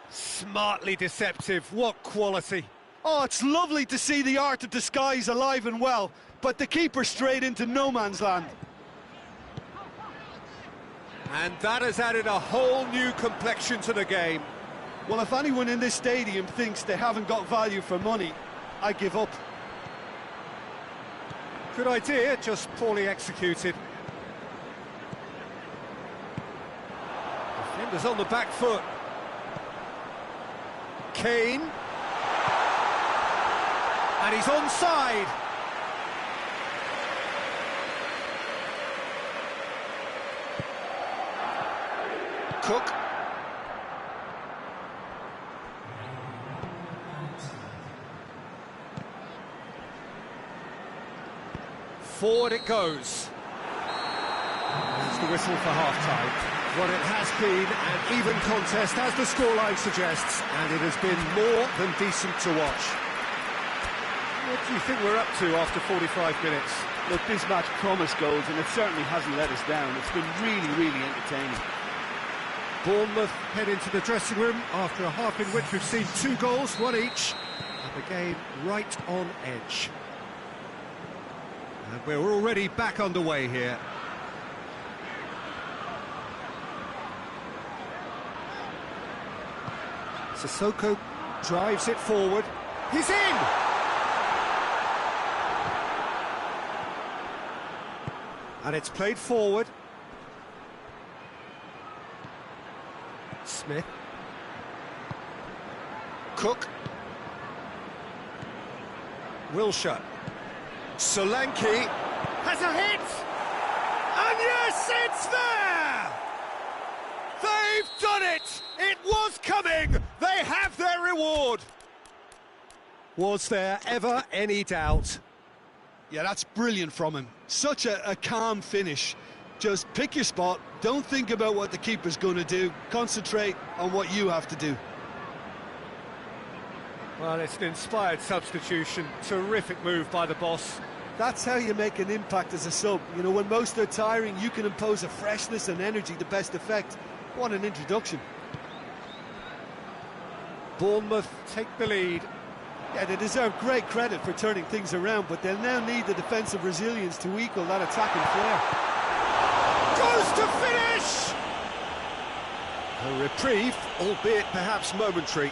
Smartly deceptive, what quality. Oh, it's lovely to see the art of disguise alive and well, but the keeper straight into no man's land. And that has added a whole new complexion to the game. Well, if anyone in this stadium thinks they haven't got value for money, I give up. Good idea, just poorly executed. Defenders on the back foot. Kane. And he's onside. Cook. Forward it goes. There's the whistle for half-time. What it has been an even contest, as the scoreline suggests, and it has been more than decent to watch. What do you think we're up to after 45 minutes? Look, this match promised goals, and it certainly hasn't let us down. It's been really, really entertaining. Bournemouth head into the dressing room after a half in which we've seen 2 goals, 1 each, and the game right on edge. And we're already back underway here. Sissoko drives it forward. He's in! And it's played forward. Smith. Cook. Wilshere. Solanke has a hit! And yes, it's there! They've done it! It was coming! They have their reward! Was there ever any doubt? Yeah, that's brilliant from him. Such a calm finish. Just pick your spot, don't think about what the keeper's going to do, concentrate on what you have to do. Well, it's an inspired substitution. Terrific move by the boss. That's how you make an impact as a sub. You know, when most are tiring, you can impose a freshness and energy to best effect. What an introduction. Bournemouth take the lead. Yeah, they deserve great credit for turning things around, but they'll now need the defensive resilience to equal that attacking Goes to finish! flair. A reprieve, albeit perhaps momentary.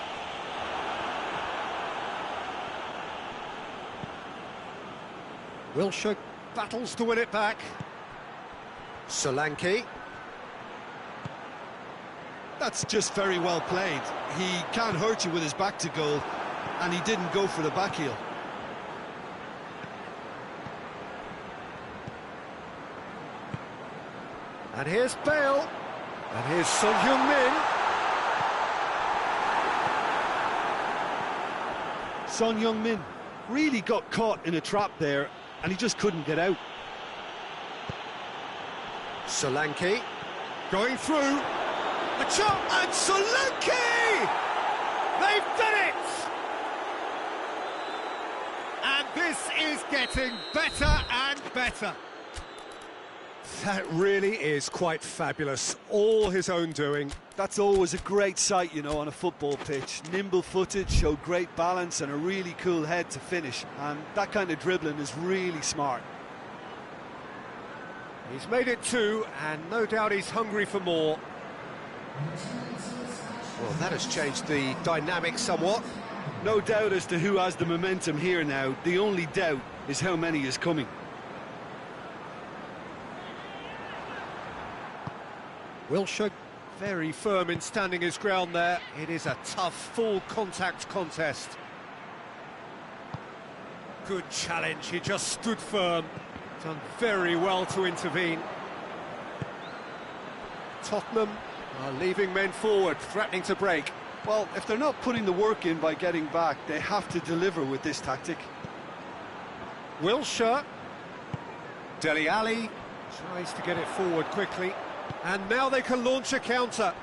Wilshere battles to win it back. Solanke. That's just very well played. He can't hurt you with his back to goal, and he didn't go for the back heel. And here's Bale. And here's Son Heung-min. Son Heung-min really got caught in a trap there, and he just couldn't get out. Solanke going through. A chop, and Solanke! They've done it! And this is getting better and better. That really is quite fabulous. All his own doing. That's always a great sight, you know, on a football pitch. Nimble-footed, showed great balance and a really cool head to finish. And that kind of dribbling is really smart. He's made it 2, and no doubt he's hungry for more. Well, that has changed the dynamic somewhat. No doubt as to who has the momentum here now. The only doubt is how many is coming. Wilshere very firm in standing his ground there. It is a tough, full-contact contest. Good challenge, he just stood firm. Done very well to intervene. Tottenham are leaving men forward, threatening to break. Well, if they're not putting the work in by getting back, they have to deliver with this tactic. Wilshere. Dele Alli tries to get it forward quickly. And now they can launch a counter.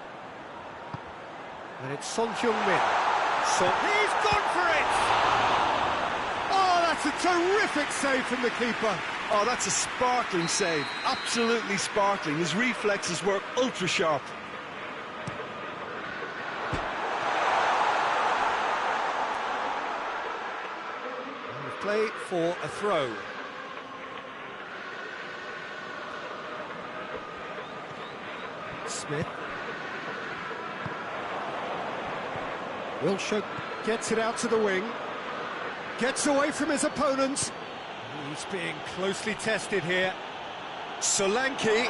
And it's Son Heung-min. He's gone for it! Oh, that's a terrific save from the keeper. Oh, that's a sparkling save. Absolutely sparkling. His reflexes work ultra sharp. Play for a throw. Smith. Wilshere gets it out to the wing. Gets away from his opponents. He's being closely tested here. Solanke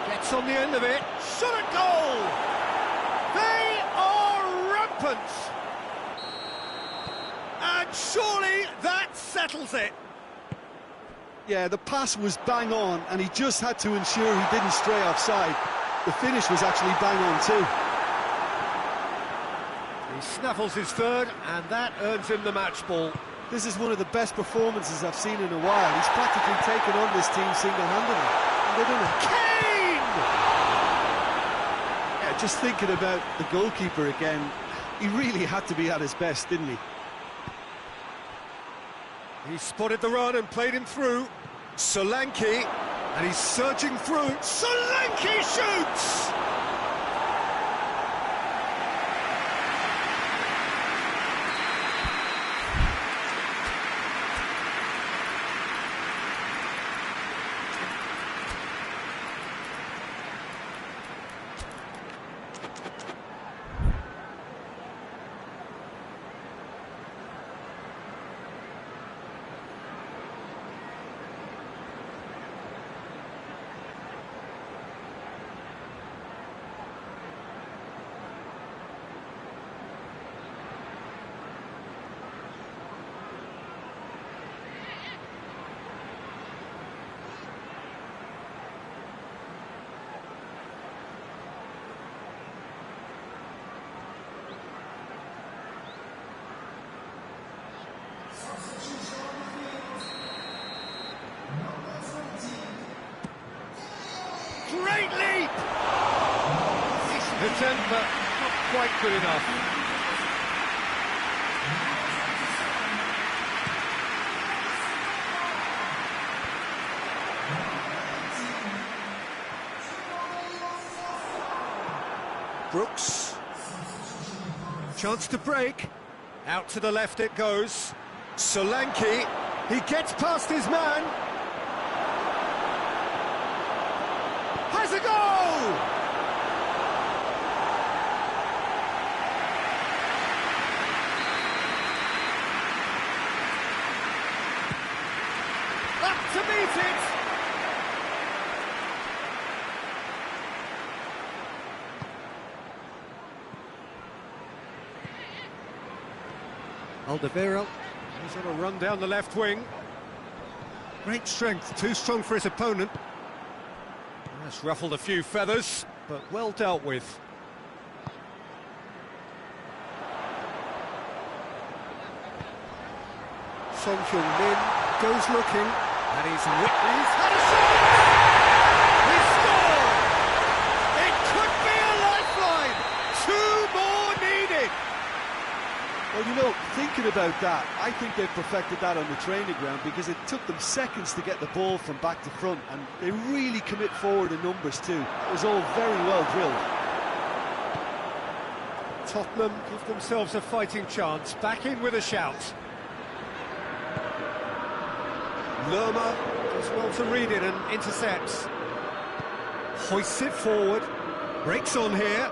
gets on the end of it. Shot at goal! They are rampant! And surely that settles it. Yeah, the pass was bang on, and he just had to ensure he didn't stray offside. The finish was actually bang on too. He snaffles his third, and that earns him the match ball. This is one of the best performances I've seen in a while. He's practically taken on this team single-handedly. And they've done it. Kane! Yeah, just thinking about the goalkeeper again, he really had to be at his best, didn't he? He spotted the run and played him through. Solanke, and he's surging through. Solanke shoots! Great leap! Decent attempt, but not quite good enough. Brooks. Chance to break. Out to the left it goes. Solanke. He gets past his man. Has a goal! Up to meet it! Alderweireld is on a run down the left wing. Great strength, too strong for his opponent. That's ruffled a few feathers, but well dealt with. Son Heung-min goes looking, and he's had a shot! He scored! It could be a lifeline! 2 more needed! Well, you know, thinking about that, I think they perfected that on the training ground because it took them seconds to get the ball from back to front, and they really commit forward in numbers too. It was all very well drilled. Tottenham give themselves a fighting chance, back in with a shout. Lerma does well to read it and intercepts. Hoists it forward, breaks on here.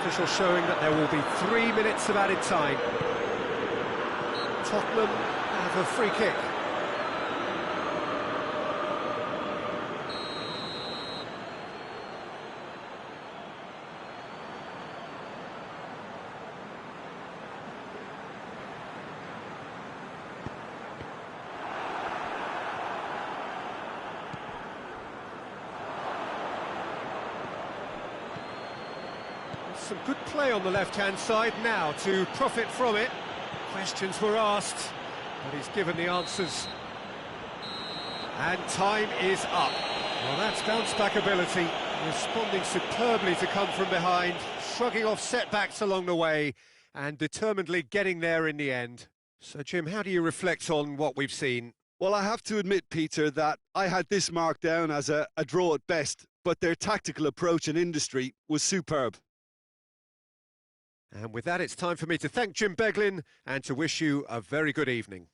Official showing that there will be 3 minutes of added time. Tottenham have a free kick. some good play on the left-hand side now to profit from it. Questions were asked, but he's given the answers. And time is up. Well, that's bounce-back ability, responding superbly to come from behind, shrugging off setbacks along the way, and determinedly getting there in the end. So, Jim, how do you reflect on what we've seen? Well, I have to admit, Peter, that I had this marked down as a draw at best, but their tactical approach and industry was superb. And with that, it's time for me to thank Jim Beglin and to wish you a very good evening.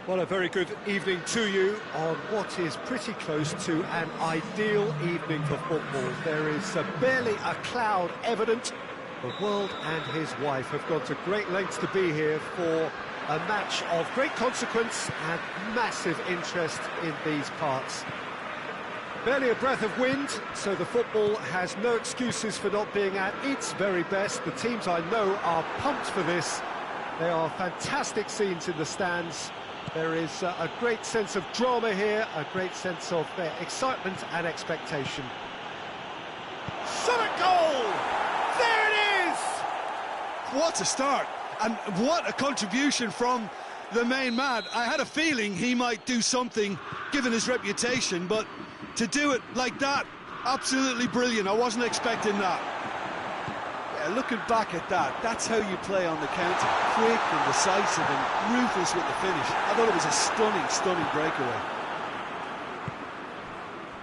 Well, a very good evening to you on what is pretty close to an ideal evening for football. There is barely a cloud evident. The world and his wife have gone to great lengths to be here for a match of great consequence and massive interest in these parts. Barely a breath of wind, so the football has no excuses for not being at its very best. The teams I know are pumped for this. They are fantastic scenes in the stands. There is a great sense of drama here, a great sense of excitement and expectation. Shot at goal! There it is! What a start, and what a contribution from the main man. I had a feeling he might do something, given his reputation, but to do it like that, absolutely brilliant. I wasn't expecting that. Yeah, looking back at that, that's how you play on the counter. Quick and decisive and ruthless with the finish. I thought it was a stunning breakaway.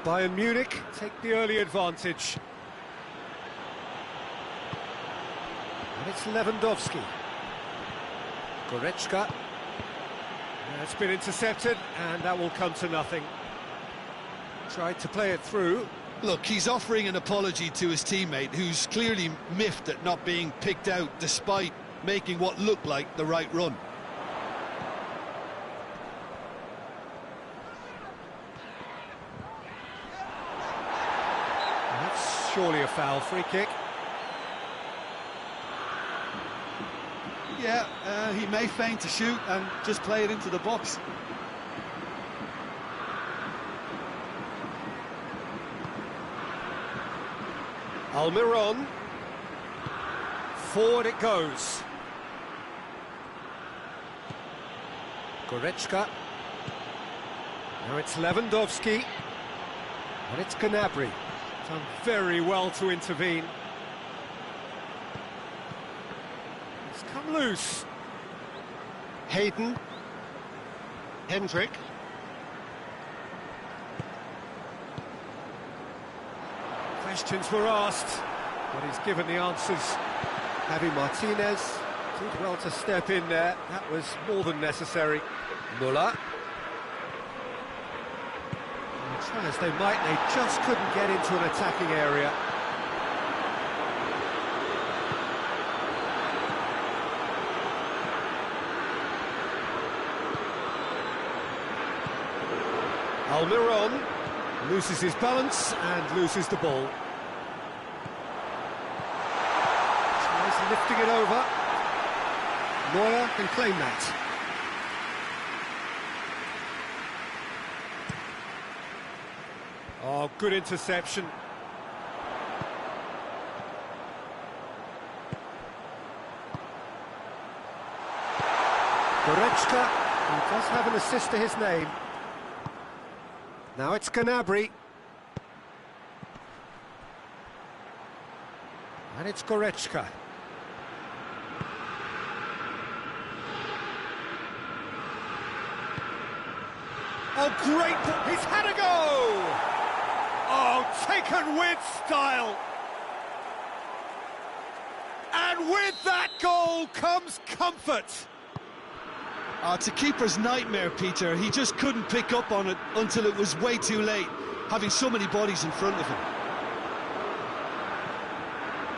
Bayern Munich take the early advantage. And it's Lewandowski. Goretzka. It's been intercepted, and that will come to nothing. Tried to play it through. Look, he's offering an apology to his teammate, who's clearly miffed at not being picked out despite making what looked like the right run. That's surely a foul. Free kick. Yeah, he may feign to shoot and just play it into the box. Almiron. Forward it goes. Goretzka. Now it's Lewandowski. And it's Gnabry. Done very well to intervene. It's come loose. Hayden. Hendrick. Questions were asked, but he's given the answers. Javi Martinez did well to step in there. That was more than necessary. Muller. Try as they might, they just couldn't get into an attacking area. Almiron loses his balance and loses the ball. Tries lifting it over. Neuer can claim that. Oh, good interception. Goretzka, who does have an assist to his name. Now it's Gnabry. And it's Goretzka. Oh, great! He's had a go! Oh, taken with style! And with that goal comes comfort! It's a keeper's nightmare, Peter. He just couldn't pick up on it until it was way too late, having so many bodies in front of him.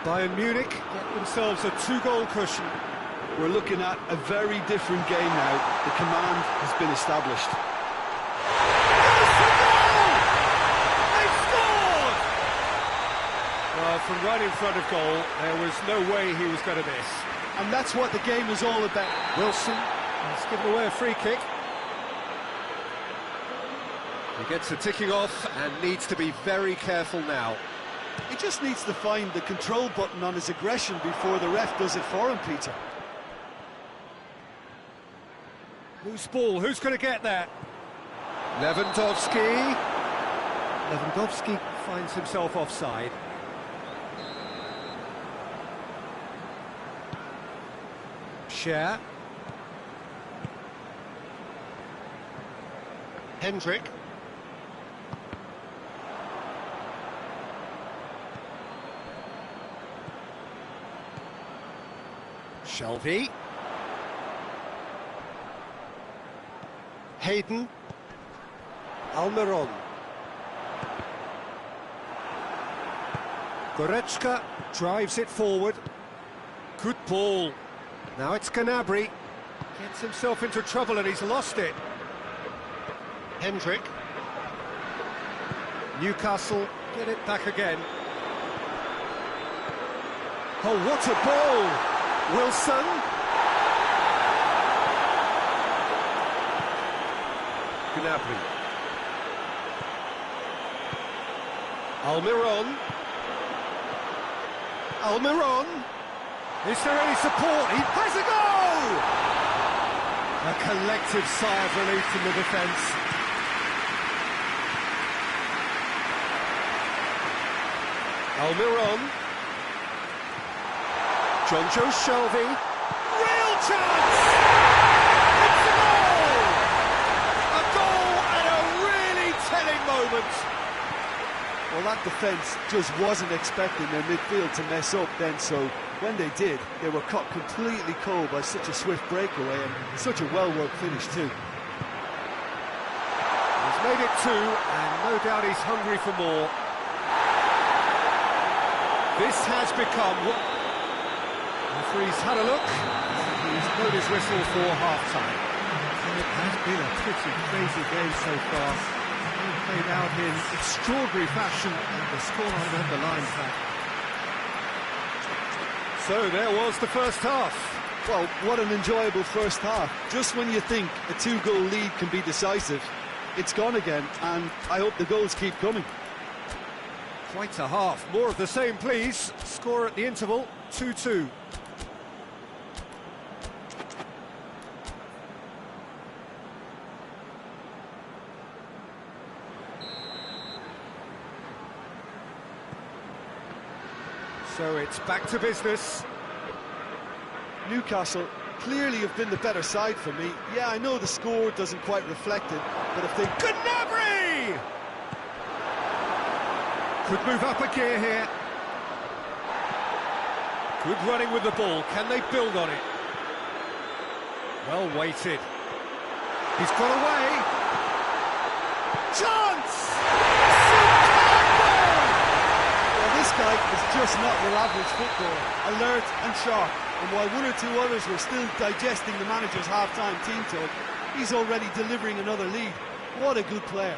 Bayern Munich get themselves a two-goal cushion. We're looking at a very different game now. The command has been established. Well, from right in front of goal, there was no way he was going to miss. And that's what the game is all about. Wilson has given away a free kick. He gets the ticking off and needs to be very careful now. He just needs to find the control button on his aggression before the ref does it for him, Peter. Loose ball, who's going to get that? Lewandowski. Lewandowski finds himself offside. Share. Hendrick. Shelby. Hayden. Almiron. Goretzka drives it forward. Good ball. Now it's Gnabry. Gets himself into trouble and he's lost it. Hendrick. Newcastle get it back again. Oh, what a ball! Wilson. Gnabry. Almiron. Almiron. Is there any support? He has a goal! A collective sigh of relief from the defence. Almiron. Jonjo Shelvey. Real chance! It's a goal! A goal at a really telling moment. Well, that defence just wasn't expecting their midfield to mess up then, so when they did, they were caught completely cold by such a swift breakaway and such a well-worked finish too. He's made it 2, and no doubt he's hungry for more. This has become... The referee's had a look, and he's blown his whistle for half-time. It has been a pretty crazy game so far. Played out in extraordinary fashion, and the scoreline went the line back. So there was the first half. Well, what an enjoyable first half. Just when you think a 2-goal lead can be decisive, it's gone again, and I hope the goals keep coming. Quite a half. More of the same, please. Score at the interval, 2-2. So it's back to business. Newcastle clearly have been the better side for me. Yeah, I know the score doesn't quite reflect it, but if they... Gnabry! Could move up a gear here. Good running with the ball. Can they build on it? Well weighted. He's got away. Chance! This guy is just not your average footballer, alert and sharp, and while one or two others were still digesting the manager's half-time team talk, he's already delivering another lead. What a good player.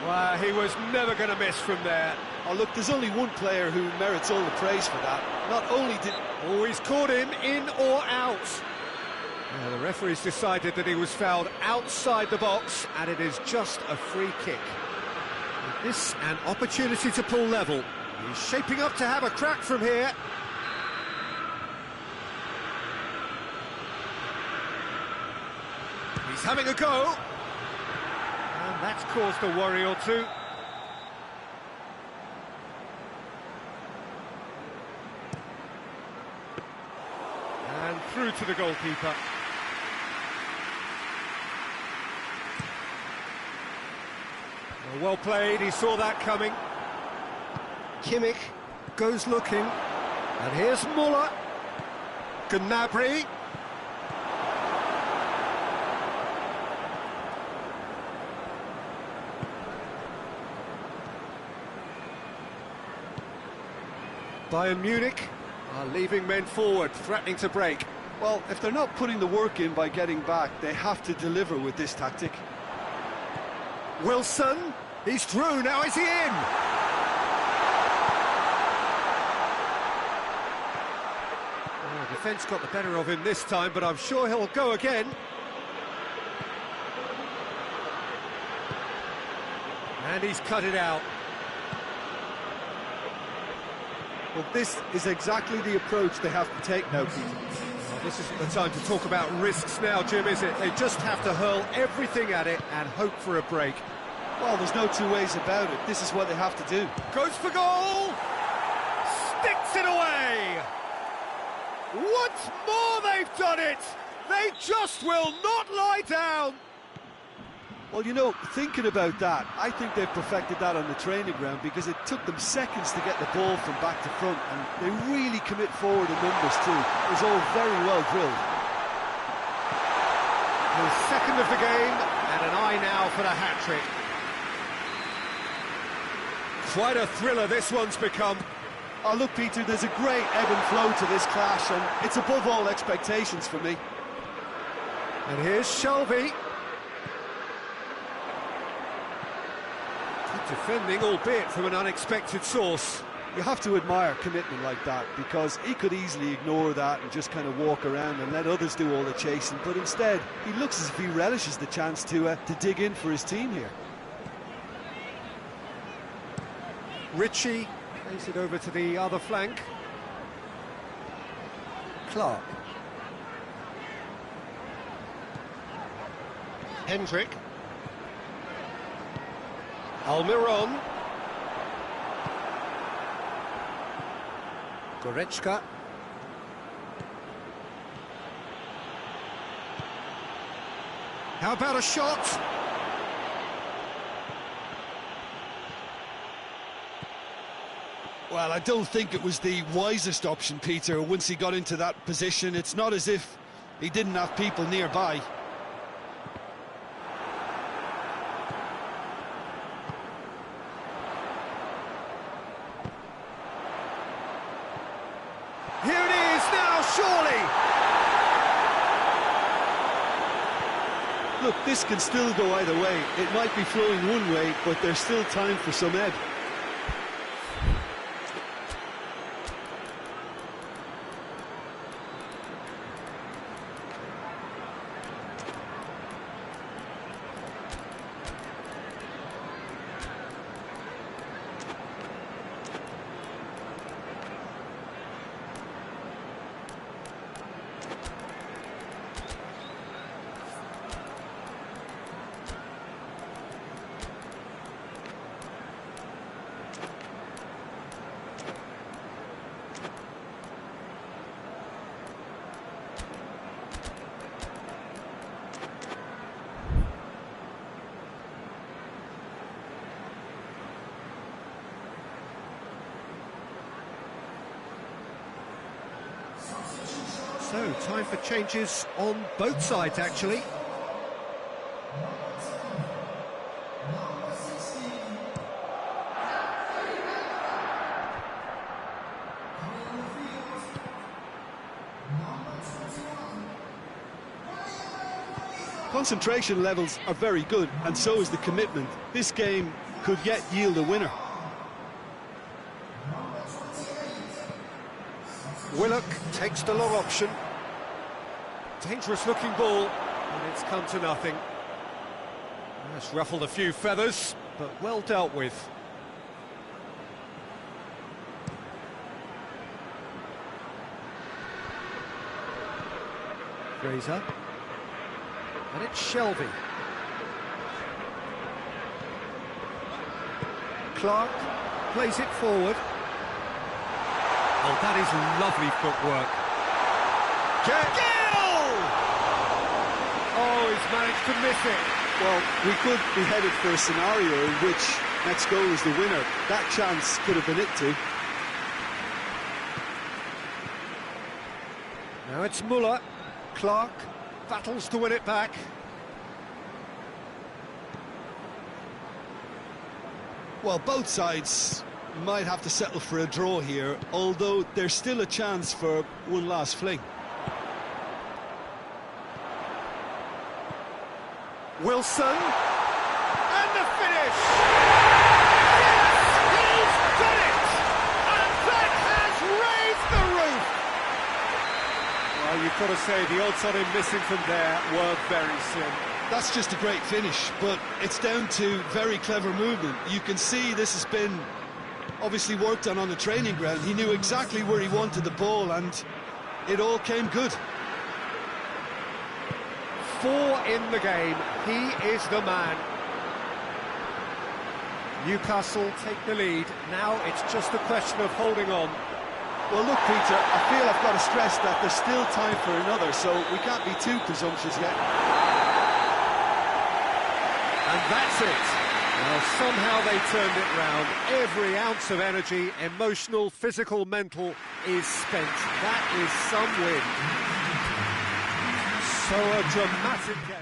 Well, he was never going to miss from there. Oh look, there's only one player who merits all the praise for that. Not only did... Oh, he's caught him in or out. Well, the referee's decided that he was fouled outside the box, and it is just a free kick. This an opportunity to pull level. He's shaping up to have a crack from here. He's having a go. And that's caused a worry or two. And through to the goalkeeper. Well played, he saw that coming. Kimmich goes looking. And here's Muller. Gnabry. Bayern Munich are leaving men forward, threatening to break. Well, if they're not putting the work in by getting back, they have to deliver with this tactic. Wilson, he's through, now is he in? Oh, defence got the better of him this time, but I'm sure he'll go again. And he's cut it out. Well, this is exactly the approach they have to take now, Peter. Well, this isn't the time to talk about risks now, Jim, is it? They just have to hurl everything at it and hope for a break. Well, there's no two ways about it. This is what they have to do. Goes for goal! Sticks it away! Once more they've done it! They just will not lie down! Well, you know, thinking about that, I think they've perfected that on the training ground because it took them seconds to get the ball from back to front, and they really commit forward in numbers too. It was all very well drilled. His second of the game, and an eye now for the hat-trick. Quite a thriller this one's become. Oh, look, Peter, there's a great ebb and flow to this clash, and it's above all expectations for me. And here's Shelby. Good defending, albeit from an unexpected source. You have to admire commitment like that, because he could easily ignore that and just kind of walk around and let others do all the chasing, but instead he looks as if he relishes the chance to dig in for his team here. Ritchie plays it over to the other flank. Clark. Hendrick. Almiron. Goretzka. How about a shot? Well, I don't think it was the wisest option, Peter, once he got into that position. It's not as if he didn't have people nearby. Here it is now, surely! Look, this can still go either way. It might be flowing one way, but there's still time for some ebb. So, time for changes on both sides, actually. Concentration levels are very good, and so is the commitment. This game could yet yield a winner. Willock takes the long option. Dangerous looking ball, and it's come to nothing. That's ruffled a few feathers, but well dealt with. Fraser. And it's Shelby. Clark plays it forward. Oh, that is lovely footwork. Gill! Oh, he's managed to miss it. Well, we could be headed for a scenario in which next goal is the winner. That chance could have been it too. Now it's Muller. Clark battles to win it back. Well, both sides might have to settle for a draw here, although there's still a chance for one last fling. Wilson, and the finish! Yes, he's done it! And that has raised the roof! Well, you've got to say, the odds on him missing from there were very slim. That's just a great finish, but it's down to very clever movement. You can see this has been obviously worked on the training ground. He knew exactly where he wanted the ball, and it all came good. 4 in the game, he is the man. Newcastle take the lead, now it's just a question of holding on. Well, look, Peter, I feel I've got to stress that there's still time for another, so we can't be too presumptuous yet. And that's it. Well, somehow they turned it round. Every ounce of energy, emotional, physical, mental, is spent. That is some win. So a dramatic game.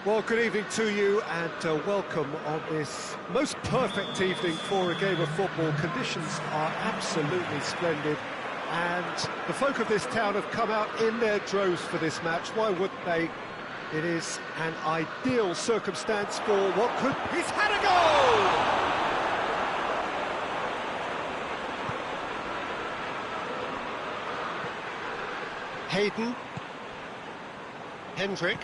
Well, good evening to you and welcome on this most perfect evening for a game of football. Conditions are absolutely splendid and the folk of this town have come out in their droves for this match. Why wouldn't they? It is an ideal circumstance for what could... He's had a goal! Hayden. Hendrick.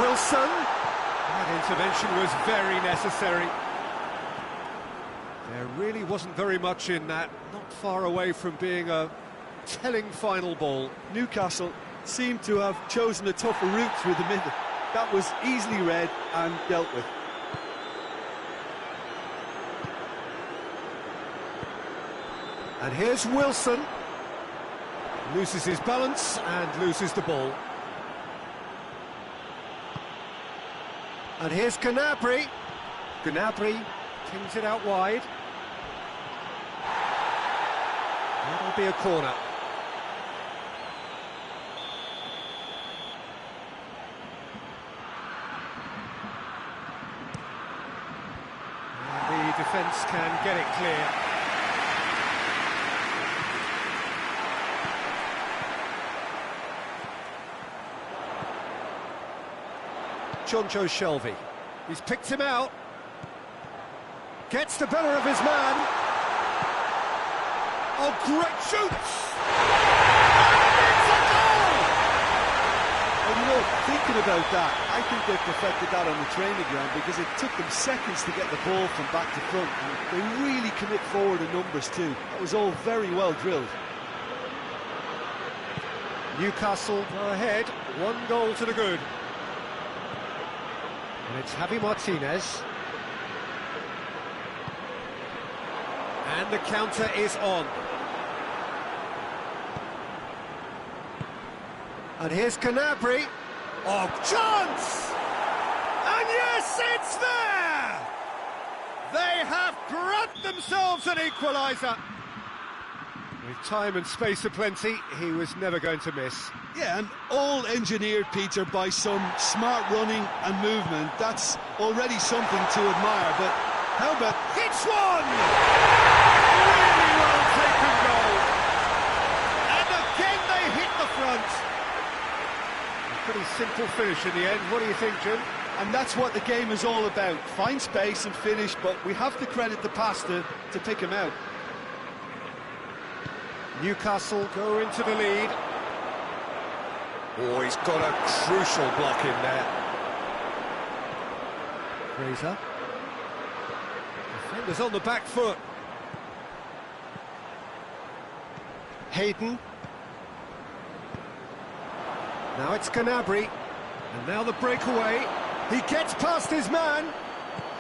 Wilson. That intervention was very necessary. There really wasn't very much in that, not far away from being a telling final ball. Newcastle seemed to have chosen a tougher route through the middle. That was easily read and dealt with. And here's Wilson. Loses his balance and loses the ball. And here's Gnabry. Gnabry pings it out wide. That'll be a corner. And the defence can get it clear. Jonjo Shelvey. He's picked him out. Gets the better of his man. Oh, great shoots! And it's a goal! And you know, thinking about that, I think they've perfected that on the training ground because it took them seconds to get the ball from back to front. And they really commit forward in numbers too. That was all very well drilled. Newcastle are ahead, 1 goal to the good. And it's Javi Martinez. And the counter is on. And here's Gnabry. Oh, chance! And yes, it's there! They have grabbed themselves an equaliser. With time and space aplenty, he was never going to miss. Yeah, and all engineered, Peter, by some smart running and movement. That's already something to admire, but how about... Hits one! Really well taken goal. And again they hit the front. A pretty simple finish in the end. What do you think, Jim? And that's what the game is all about. Find space and finish, but we have to credit the pass to pick him out. Newcastle go into the lead. Oh, he's got a crucial block in there. Fraser. Defenders on the back foot. Hayden. Now it's Gnabry. And now the breakaway. He gets past his man.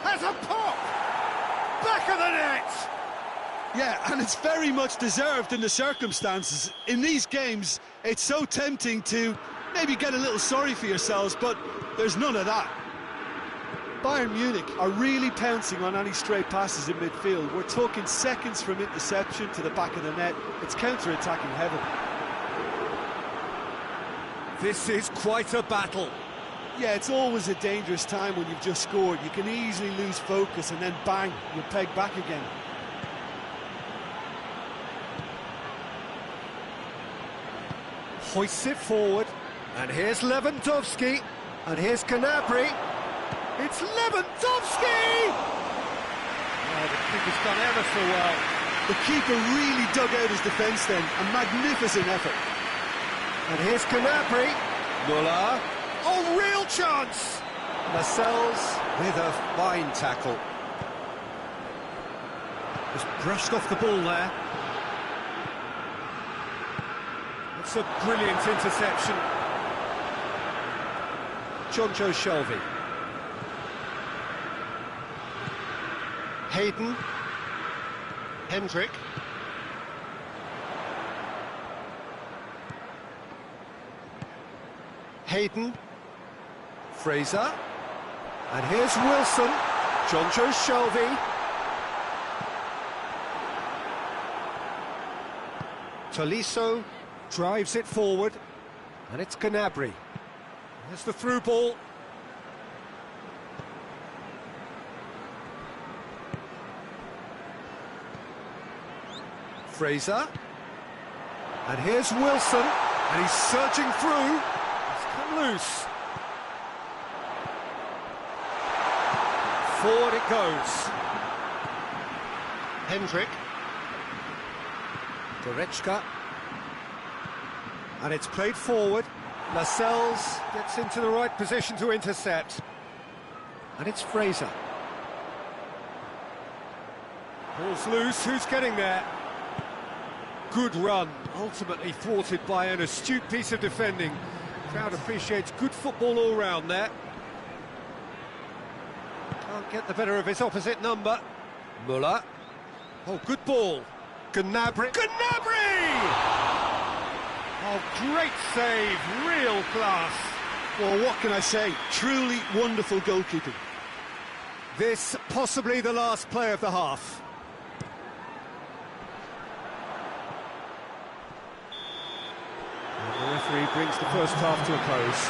Has a pop! Back of the net! Yeah, and it's very much deserved in the circumstances. In these games, it's so tempting to maybe get a little sorry for yourselves, but there's none of that. Bayern Munich are really pouncing on any stray passes in midfield. We're talking seconds from interception to the back of the net. It's counter-attacking heaven. This is quite a battle. Yeah, it's always a dangerous time when you've just scored. You can easily lose focus and then bang, you're pegged back again. Hoists it forward. And here's Lewandowski. And here's Gnabry. It's Lewandowski! Oh, the keeper's done ever so well. The keeper really dug out his defence then. A magnificent effort. And here's Gnabry. Muller. Oh, real chance! Lascelles with a fine tackle. Just brushed off the ball there. It's a brilliant interception. Jonjo Shelvey. Hayden. Hendrick. Hayden. Fraser. And here's Wilson. Jonjo Shelvey. Tolisso drives it forward. And it's Gnabry. There's the through ball. Fraser. And here's Wilson. And he's surging through. It's come loose. Forward it goes. Hendrick. Goretzka. And it's played forward. Lascelles gets into the right position to intercept. And it's Fraser. Ball's loose, who's getting there? Good run, ultimately thwarted by an astute piece of defending. Crowd appreciates good football all round there. Can't get the better of his opposite number. Muller. Oh, good ball. Gnabry. Gnabry! Oh, great save, real class. Well, what can I say? Truly wonderful goalkeeping. This possibly the last play of the half. The referee brings the first half to a close.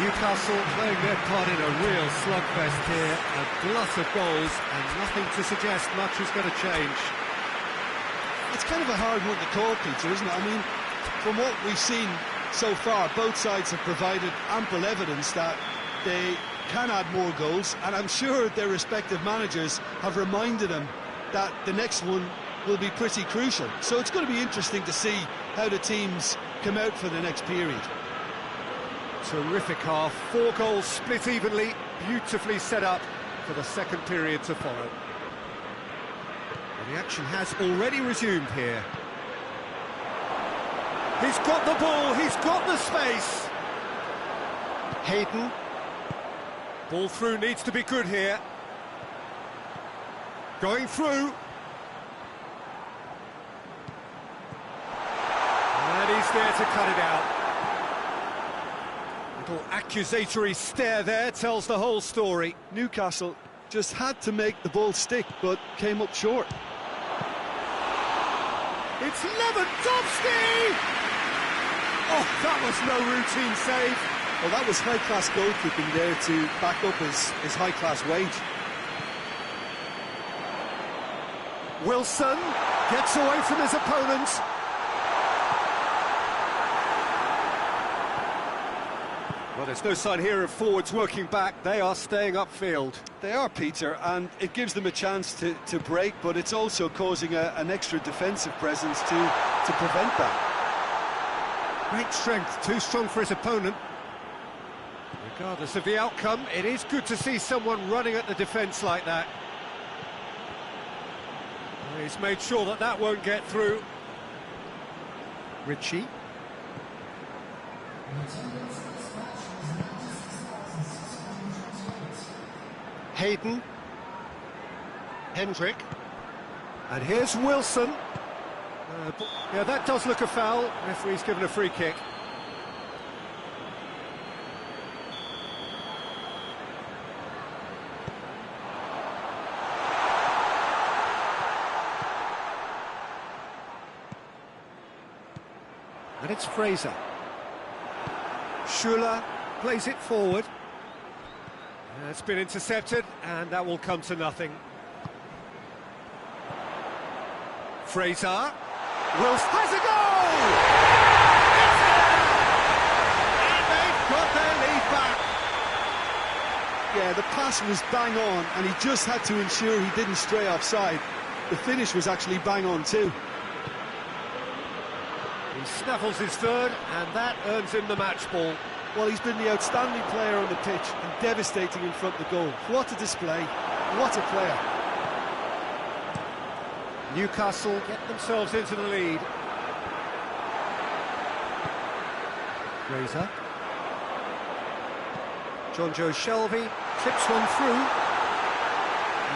Newcastle playing their part in a real slugfest here. A glut of goals and nothing to suggest much is going to change. It's kind of a hard one to call, Peter, isn't it? I mean, from what we've seen so far, both sides have provided ample evidence that they can add more goals, and I'm sure their respective managers have reminded them that the next one will be pretty crucial. So it's going to be interesting to see how the teams come out for the next period. Terrific half, 4 goals split evenly, beautifully set up for the second period to follow. And the action has already resumed here. He's got the ball, he's got the space. Hayden. Ball through needs to be good here. Going through. And he's there to cut it out. Little accusatory stare there tells the whole story. Newcastle just had to make the ball stick, but came up short. It's Lewandowski! Oh, that was no routine save. Well, that was high-class goalkeeping there to back up his high-class wage. Wilson gets away from his opponent. Well, there's no sign here of forwards working back. They are staying upfield. They are, Peter, and it gives them a chance to break, but it's also causing an extra defensive presence to prevent that. Great strength, too strong for his opponent. Regardless of the outcome, it is good to see someone running at the defence like that. He's made sure that that won't get through. Ritchie. Hayden. Hendrick. And here's Wilson. Yeah, that does look a foul. Referee's given a free kick. And it's Fraser. Schuler plays it forward. It's been intercepted, and that will come to nothing. Fraser. Wilson has a goal! It's there! And they've got their lead back. Yeah, the pass was bang on, and he just had to ensure he didn't stray offside. The finish was actually bang on too. He snaffles his third, and that earns him the match ball. Well, he's been the outstanding player on the pitch and devastating in front of the goal. What a display, what a player. Newcastle get themselves into the lead. Fraser. John Joe Shelvey clips one through.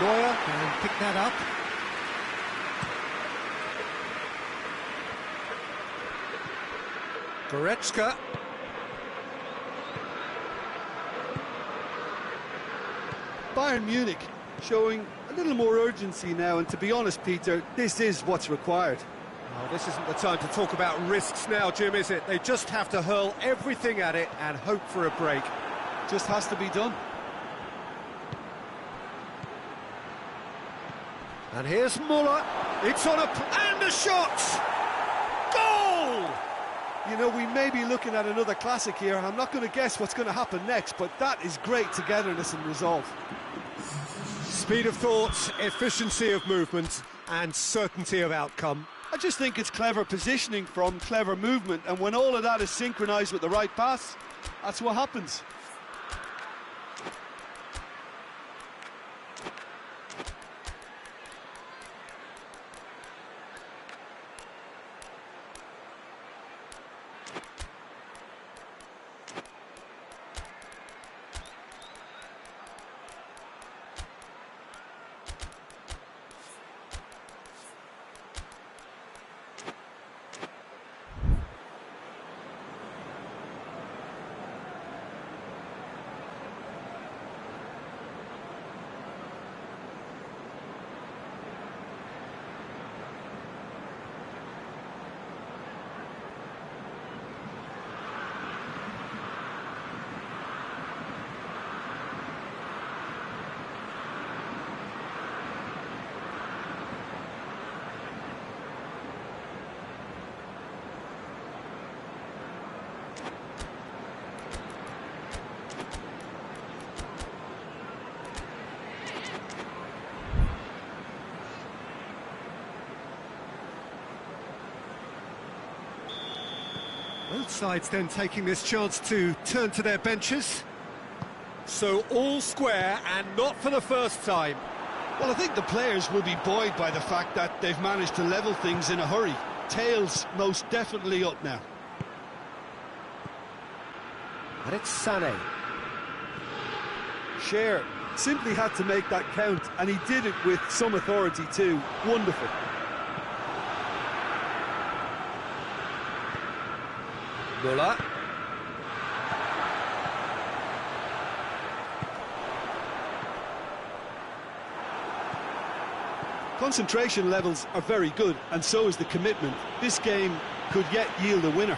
Neuer can pick that up. Goretzka. Bayern Munich showing a little more urgency now, and to be honest, Peter, this is what's required. Oh, this isn't the time to talk about risks now, Jim, is it? They just have to hurl everything at it and hope for a break. Just has to be done. And here's Muller. It's on and the shot! Goal! You know, we may be looking at another classic here. I'm not going to guess what's going to happen next, but that is great togetherness and resolve. Speed of thought, efficiency of movement, and certainty of outcome. I just think it's clever positioning from clever movement, and when all of that is synchronised with the right pass, that's what happens. Both sides then taking this chance to turn to their benches. So all square, and not for the first time. Well, I think the players will be buoyed by the fact that they've managed to level things in a hurry. Tails most definitely up now. And it's Sané. Cher simply had to make that count, and he did it with some authority too. Wonderful. Muller. Concentration levels are very good, and so is the commitment. This game could yet yield a winner.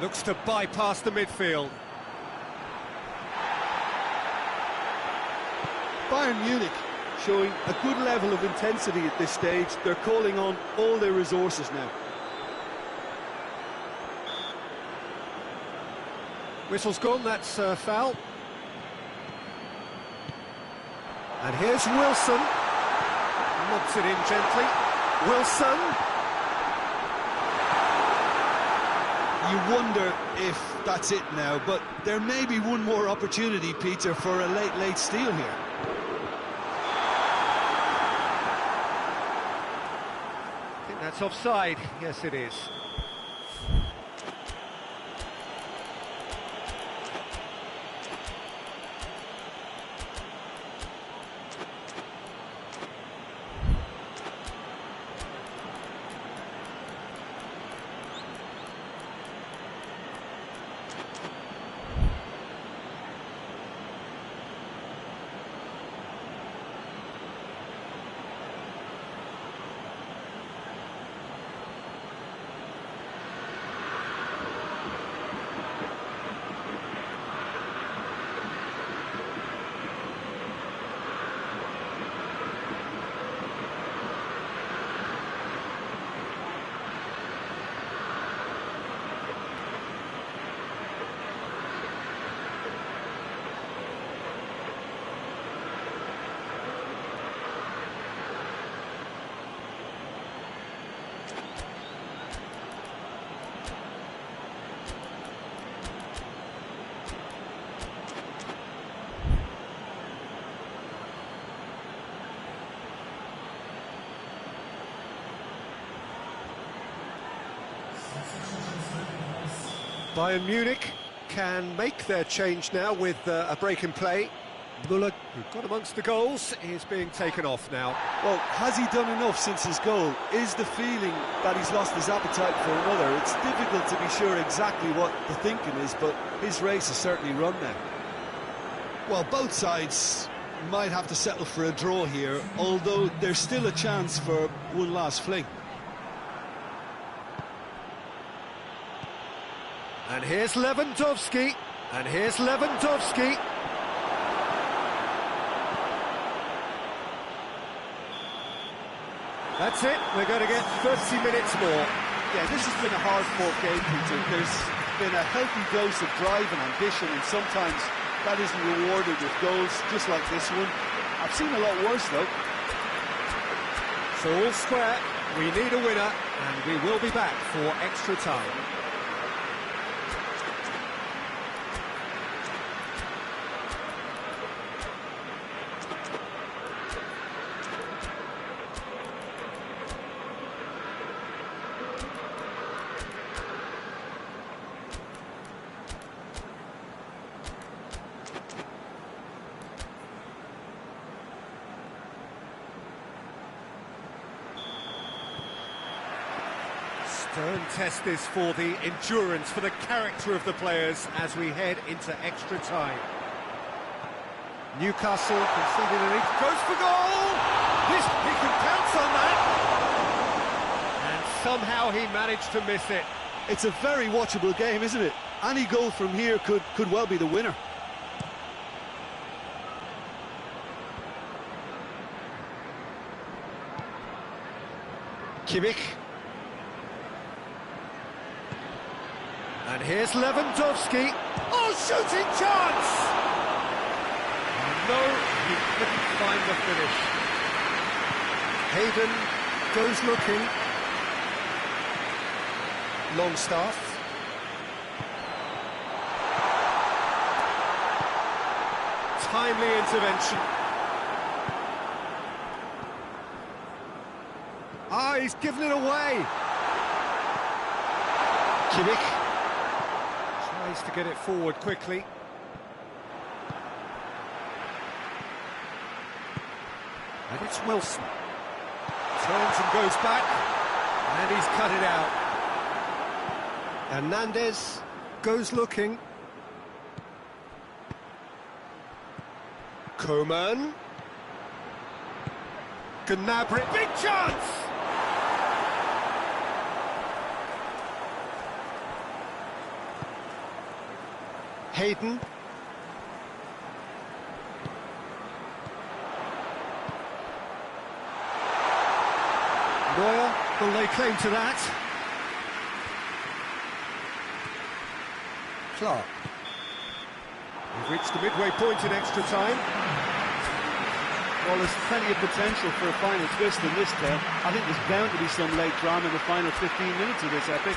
Looks to bypass the midfield. Bayern Munich showing a good level of intensity at this stage. They're calling on all their resources now. Whistle's gone, that's a foul. And here's Wilson. Lobs it in gently. Wilson. you wonder if that's it now, but there may be one more opportunity, Peter, for a late steal here. I think that's offside. Yes, it is. Bayern Munich can make their change now with a break in play. Luka, who got amongst the goals, is being taken off now. Well, has he done enough since his goal? Is the feeling that he's lost his appetite for another? It's difficult to be sure exactly what the thinking is, but his race is certainly run now. Well, both sides might have to settle for a draw here, although there's still a chance for one last fling. And here's Lewandowski, and here's Lewandowski. That's it, we're going to get 30 minutes more. Yeah, this has been a hard-fought game, Peter. There's been a healthy dose of drive and ambition, and sometimes that isn't rewarded with goals, just like this one. I've seen a lot worse, though. So all square, we need a winner, and we will be back for extra time. Stern test this for the endurance, for the character of the players as we head into extra time. Newcastle conceded an each goes for goal! This, he can pounce on that! And somehow he managed to miss it. It's a very watchable game, isn't it? Any goal from here could well be the winner. Kimmich. And here's Lewandowski. Oh, shooting chance! No, he couldn't find the finish. Hayden goes looking. Longstaff. Timely intervention. Ah, he's given it away. Kimmich. Tries to get it forward quickly. And it's Wilson. Turns and goes back. And he's cut it out. Hernandez goes looking. Coman. Gnabry. Big chance! Hayden. Neuer will lay claim to that. Clark. We've reached the midway point in extra time. Well, there's plenty of potential for a final twist in this tale. I think there's bound to be some late drama in the final 15 minutes of this epic.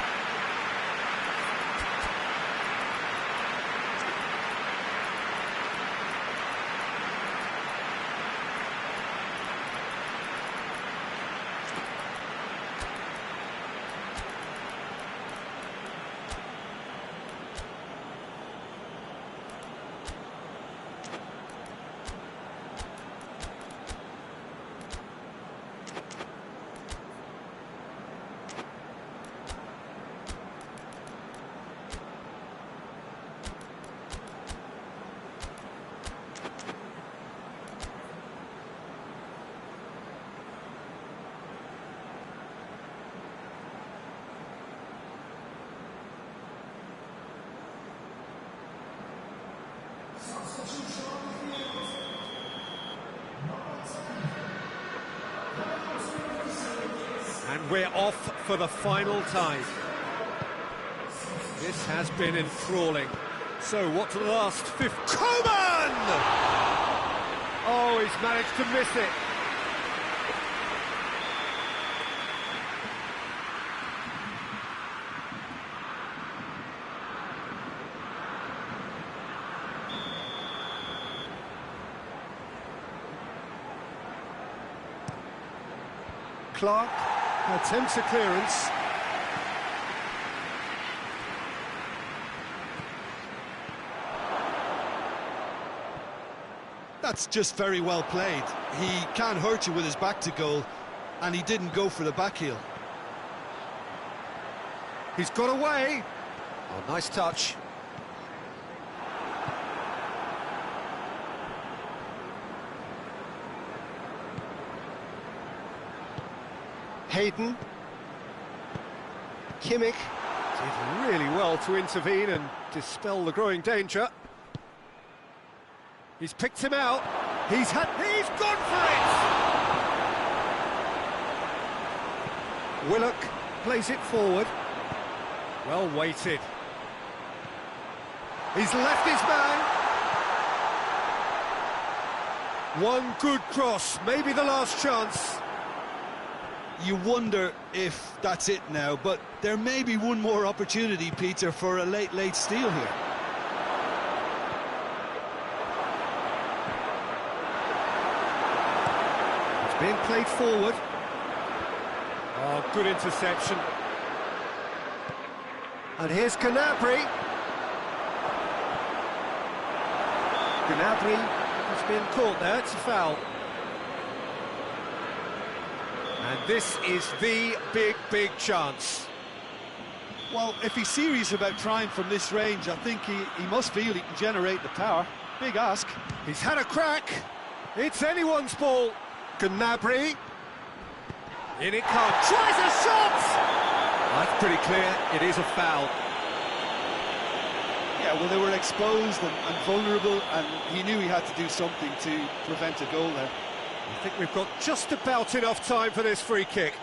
we're off for the final time. This has been enthralling. So, what's the last 50? Coman! Oh, he's managed to miss it. Clark attempts a clearance. That's just very well played. He can't hurt you with his back to goal, and he didn't go for the back heel. He's got away. Oh, nice touch. Hayden. Kimmich did really well to intervene and dispel the growing danger. He's picked him out. He's gone for it! Willock plays it forward. Well weighted. He's left his man. One good cross, maybe the last chance. You wonder if that's it now, but there may be one more opportunity, Peter, for a late steal here. It's being played forward. Oh, good interception. And here's Gnabry. Gnabry has been caught there, it's a foul. And this is the big chance. Well, if he's serious about trying from this range, I think he must feel he can generate the power. Big ask. He's had a crack. It's anyone's ball. Gnabry. In it comes. Tries a shot! That's pretty clear. It is a foul. Yeah, well, they were exposed and vulnerable, and he knew he had to do something to prevent a goal there. I think we've got just about enough time for this free kick.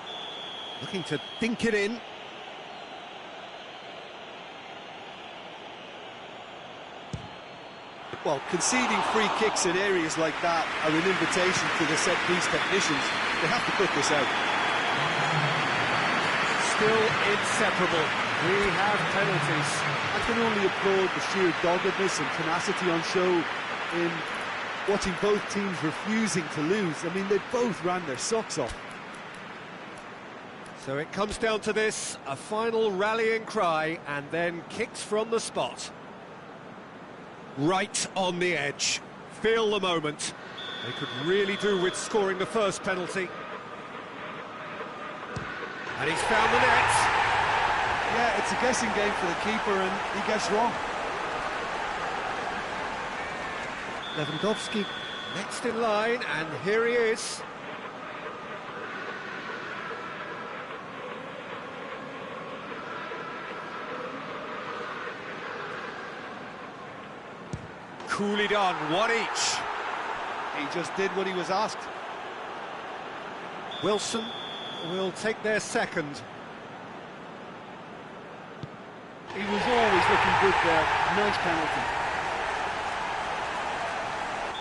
Looking to dink it in. Well, conceding free kicks in areas like that are an invitation to the set-piece technicians. They have to put this out. Still inseparable. We have penalties. I can only applaud the sheer doggedness and tenacity on show in watching both teams refusing to lose. I mean, they both ran their socks off. So it comes down to this, a final rallying cry, and then kicks from the spot. Right on the edge. Feel the moment. They could really do with scoring the first penalty. And he's found the net. Yeah, it's a guessing game for the keeper, and he gets wrong. Lewandowski next in line, and here he is. Coolly done, one each. He just did what he was asked. Wilson will take their second. He was always looking good there. Nice penalty.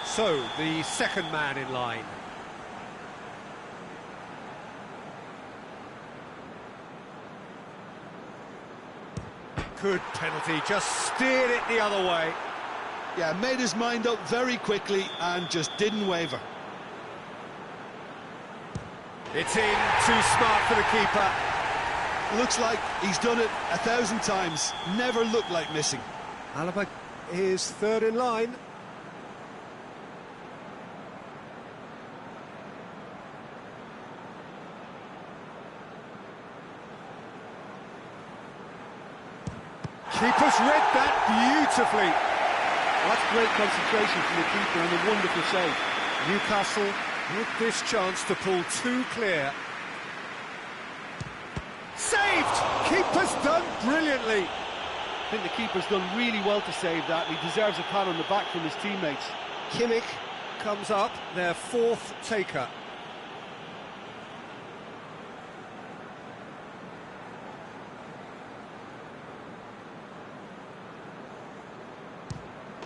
So, the second man in line. Good penalty, just steered it the other way. Yeah, made his mind up very quickly and just didn't waver. It's in, too smart for the keeper. Looks like he's done it 1,000 times. Never looked like missing. Alaba is third in line. Keeper's read that beautifully. Well, that's great concentration from the keeper and a wonderful save. Newcastle with this chance to pull two clear. Saved! Keeper's done brilliantly. I think the keeper's done really well to save that. He deserves a pat on the back from his teammates. Kimmich comes up, their fourth taker.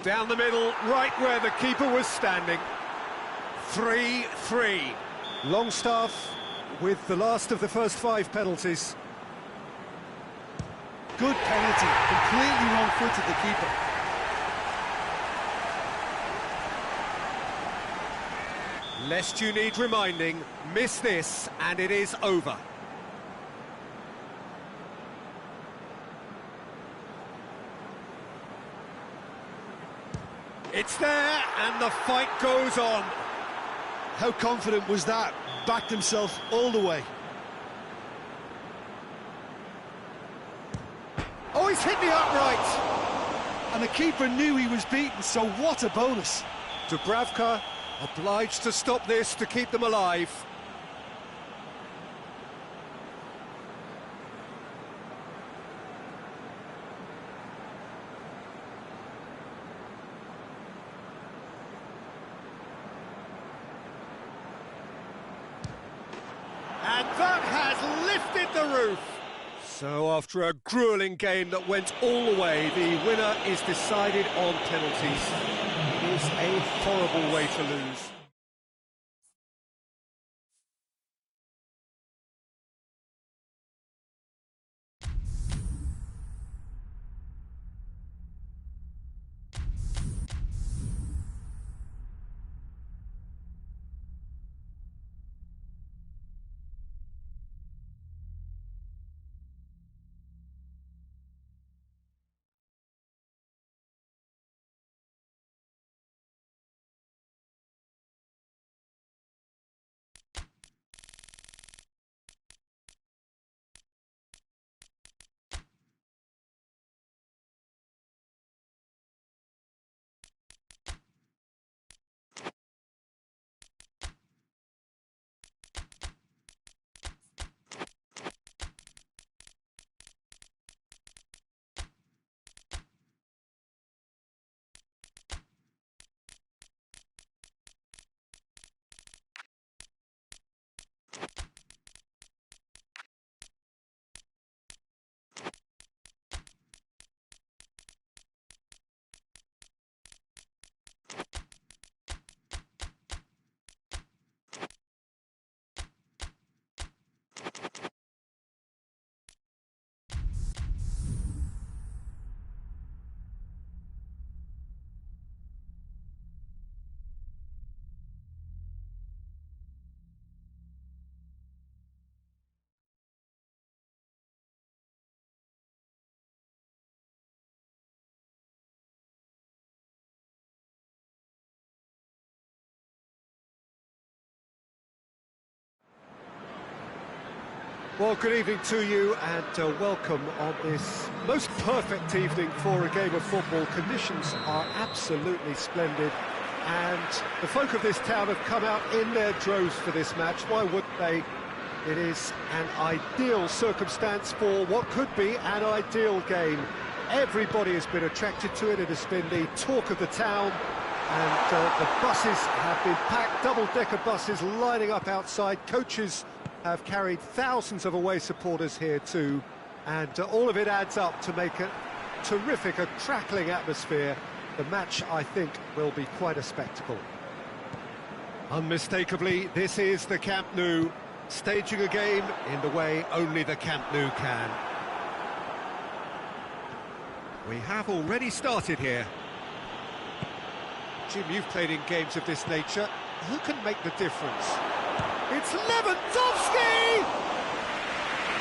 Down the middle, right where the keeper was standing. 3-3. Longstaff with the last of the first 5 penalties. Good penalty, completely wrong-footed the keeper. Lest you need reminding, miss this and it is over. It's there and the fight goes on. How confident was that? Backed himself all the way. Oh, he's hit the upright! And the keeper knew he was beaten, so what a bonus. Dubravka obliged to stop this to keep them alive. And that has lifted the roof. So after a gruelling game that went all the way, the winner is decided on penalties. It is a horrible way to lose. Well, good evening to you and welcome on this most perfect evening for a game of football. Conditions are absolutely splendid and the folk of this town have come out in their droves for this match. Why wouldn't they? It is an ideal circumstance for what could be an ideal game. Everybody has been attracted to it. It has been the talk of the town and the buses have been packed, double-decker buses lining up outside. Coaches have carried thousands of away supporters here too, and all of it adds up to make a terrific, a crackling atmosphere. The match, I think, will be quite a spectacle. Unmistakably, this is the Camp Nou, staging a game in the way only the Camp Nou can. We have already started here. Jim, you've played in games of this nature. Who can make the difference? It's Lewandowski!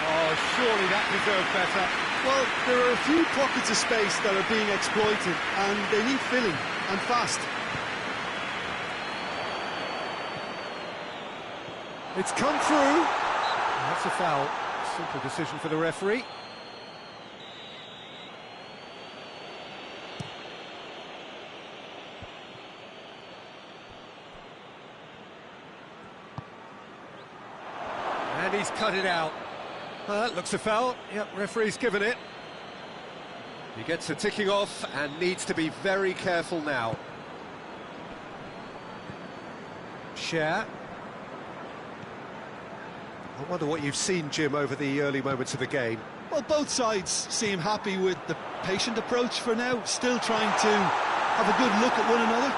Oh, surely that deserved better. Well, there are a few pockets of space that are being exploited, and they need filling, and fast. It's come through. That's a foul. Simple decision for the referee. And he's cut it out. That looks a foul. Yep, referee's given it. He gets a ticking off and needs to be very careful now. Share. I wonder what you've seen, Jim, over the early moments of the game. Well, both sides seem happy with the patient approach for now, still trying to have a good look at one another.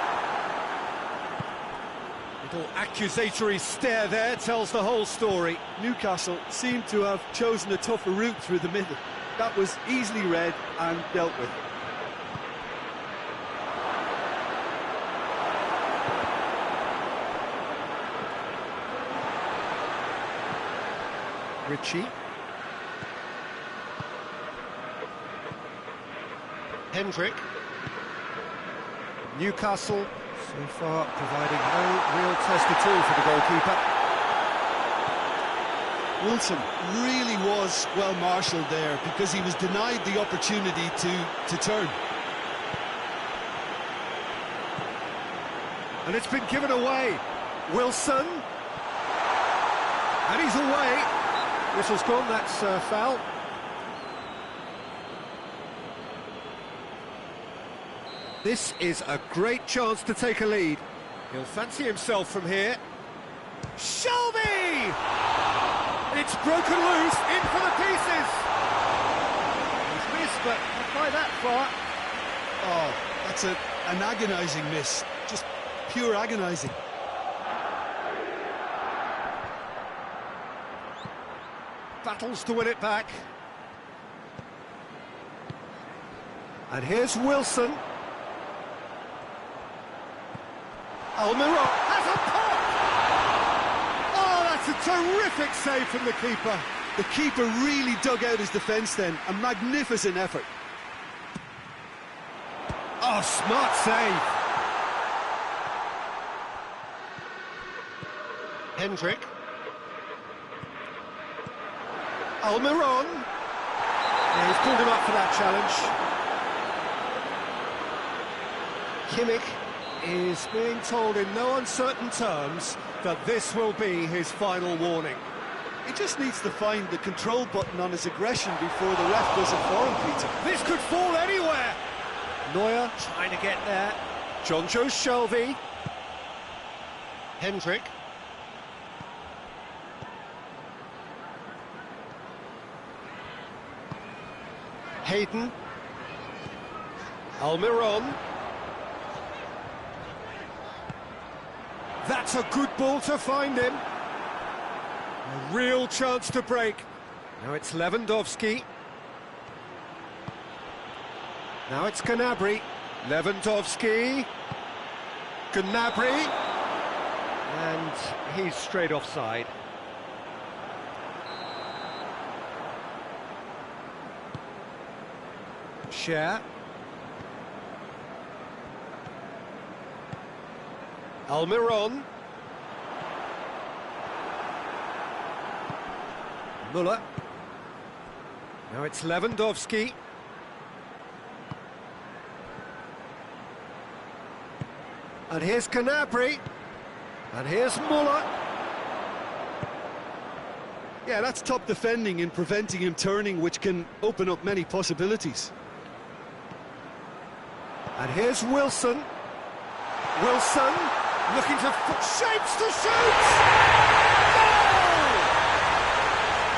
Little accusatory stare there tells the whole story. Newcastle seem to have chosen a tougher route through the middle. That was easily read and dealt with. Ritchie. Hendrick. Newcastle so far providing no real test at all for the goalkeeper. Wilson really was well marshalled there because he was denied the opportunity to turn. And it's been given away. Wilson. And he's away. Whistle's gone, that's foul. This is a great chance to take a lead. He'll fancy himself from here. Shelby! It's broken loose, in for the pieces. He's missed, but not by that far. Oh, that's an agonising miss. Just pure agonising. Battles to win it back. And here's Wilson. Almiron has a pop! Oh, that's a terrific save from the keeper. The keeper really dug out his defence then. A magnificent effort. Oh, smart save. Hendrick. Almiron. Yeah, he's pulled him up for that challenge. Kimmich is being told in no uncertain terms that this will be his final warning. He just needs to find the control button on his aggression before the ref does it for him, Peter. This could fall anywhere. Neuer trying to get there. Jonjo Shelvey. Hendrick. Hayden. Almiron. That's a good ball to find him. A real chance to break. Now it's Lewandowski. Now it's Gnabry. Lewandowski. Gnabry. And he's straight offside. Cher. Almiron. Muller. Now it's Lewandowski. And here's Gnabry. And here's Muller. Yeah, that's top defending in preventing him turning, which can open up many possibilities. And here's Wilson. Wilson looking to shapes to shoot!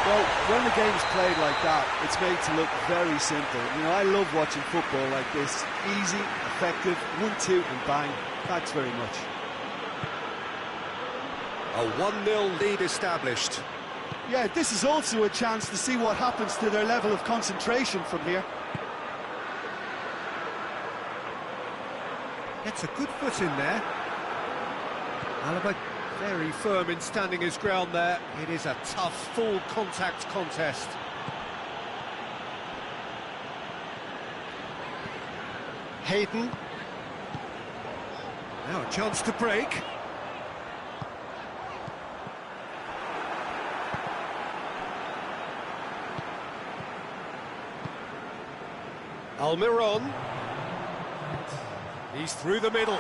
Goal! Well, when the game's played like that, it's made to look very simple. You know, I love watching football like this. Easy, effective, 1-2 and bang. Thanks very much. A 1-0 lead established. Yeah, this is also a chance to see what happens to their level of concentration from here. Gets a good foot in there. Alaba very firm in standing his ground there. It is a tough, full contact contest. Hayden. Now a chance to break. Almiron. He's through the middle.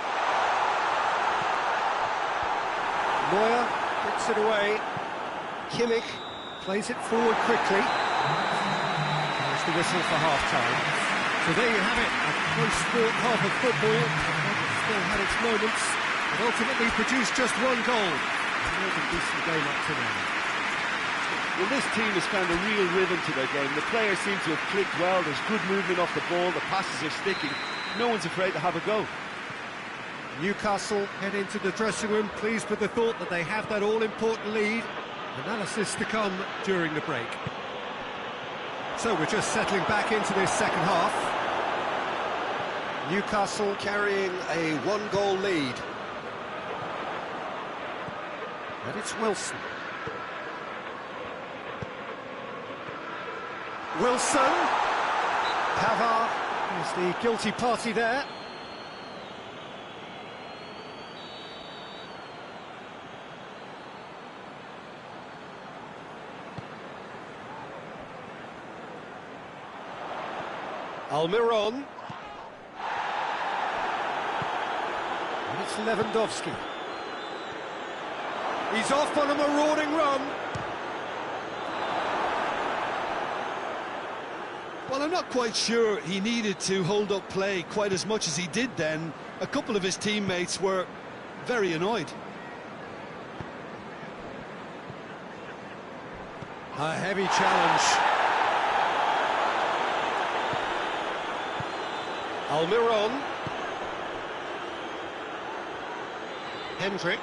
Neuer gets it away. Kimmich plays it forward quickly. There's the whistle for half-time. So there you have it, a close-sport half of football. It still had its moments, but ultimately produced just one goal. More than decent game up to now. Well, this team has found a real rhythm to their game. The players seem to have clicked well. There's good movement off the ball. The passes are sticking. no one's afraid to have a go. Newcastle Head into the dressing room, pleased with the thought that they have that all-important lead. Analysis to come during the break. So we're just settling back into this second half. Newcastle carrying a one-goal lead. And it's Wilson. Wilson. Pavard is the guilty party there. Almiron. And it's Lewandowski. He's off on a marauding run. Well, I'm not quite sure he needed to hold up play quite as much as he did then. A couple of his teammates were very annoyed. A heavy challenge. Almiron. Hendrick.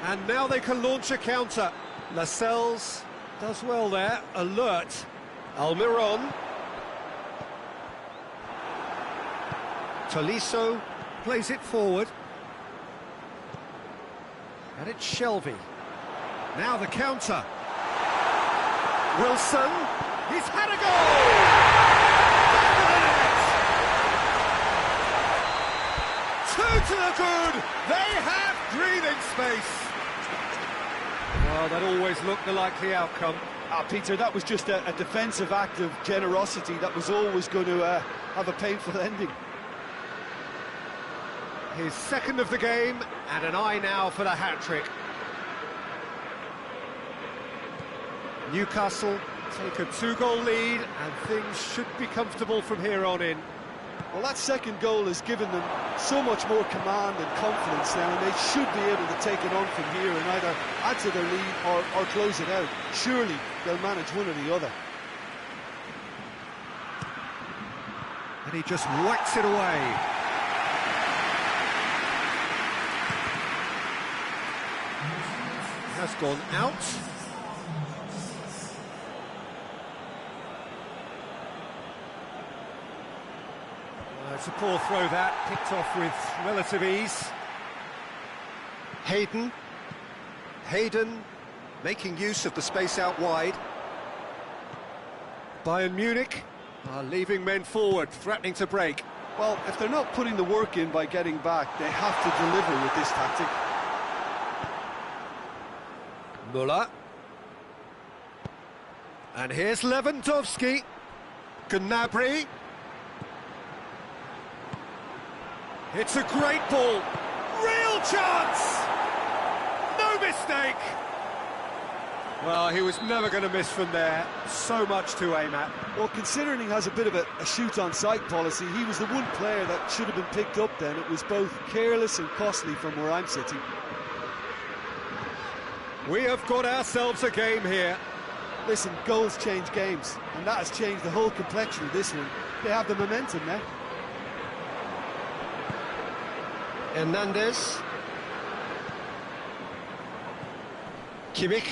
And now they can launch a counter. Lascelles does well there, alert. Almiron. Tolisso plays it forward. And it's Shelvey. Now the counter. Wilson. He's had a goal! Two to the good. They have breathing space. Well, that always looked the likely outcome. Peter, that was just a defensive act of generosity that was always going to have a painful ending. His second of the game, and an eye now for the hat-trick. Newcastle take a two-goal lead, and things should be comfortable from here on in. Well, that second goal has given them so much more command and confidence now, and they should be able to take it on from here and either add to their lead or close it out. Surely they'll manage one or the other. And he just whacks it away. Has gone out. It's a poor throw that, picked off with relative ease. Hayden making use of the space out wide. Bayern Munich are leaving men forward, threatening to break. Well, if they're not putting the work in by getting back, they have to deliver with this tactic. Muller. And here's Lewandowski. Gnabry. It's a great ball. Real chance! No mistake! Well, he was never going to miss from there. So much to aim at. Well, considering he has a bit of a shoot-on-sight policy, he was the one player that should have been picked up then. It was both careless and costly from where I'm sitting. We have got ourselves a game here. Listen, goals change games, and that has changed the whole complexion of this one. They have the momentum now. Hernandez. Kimmich.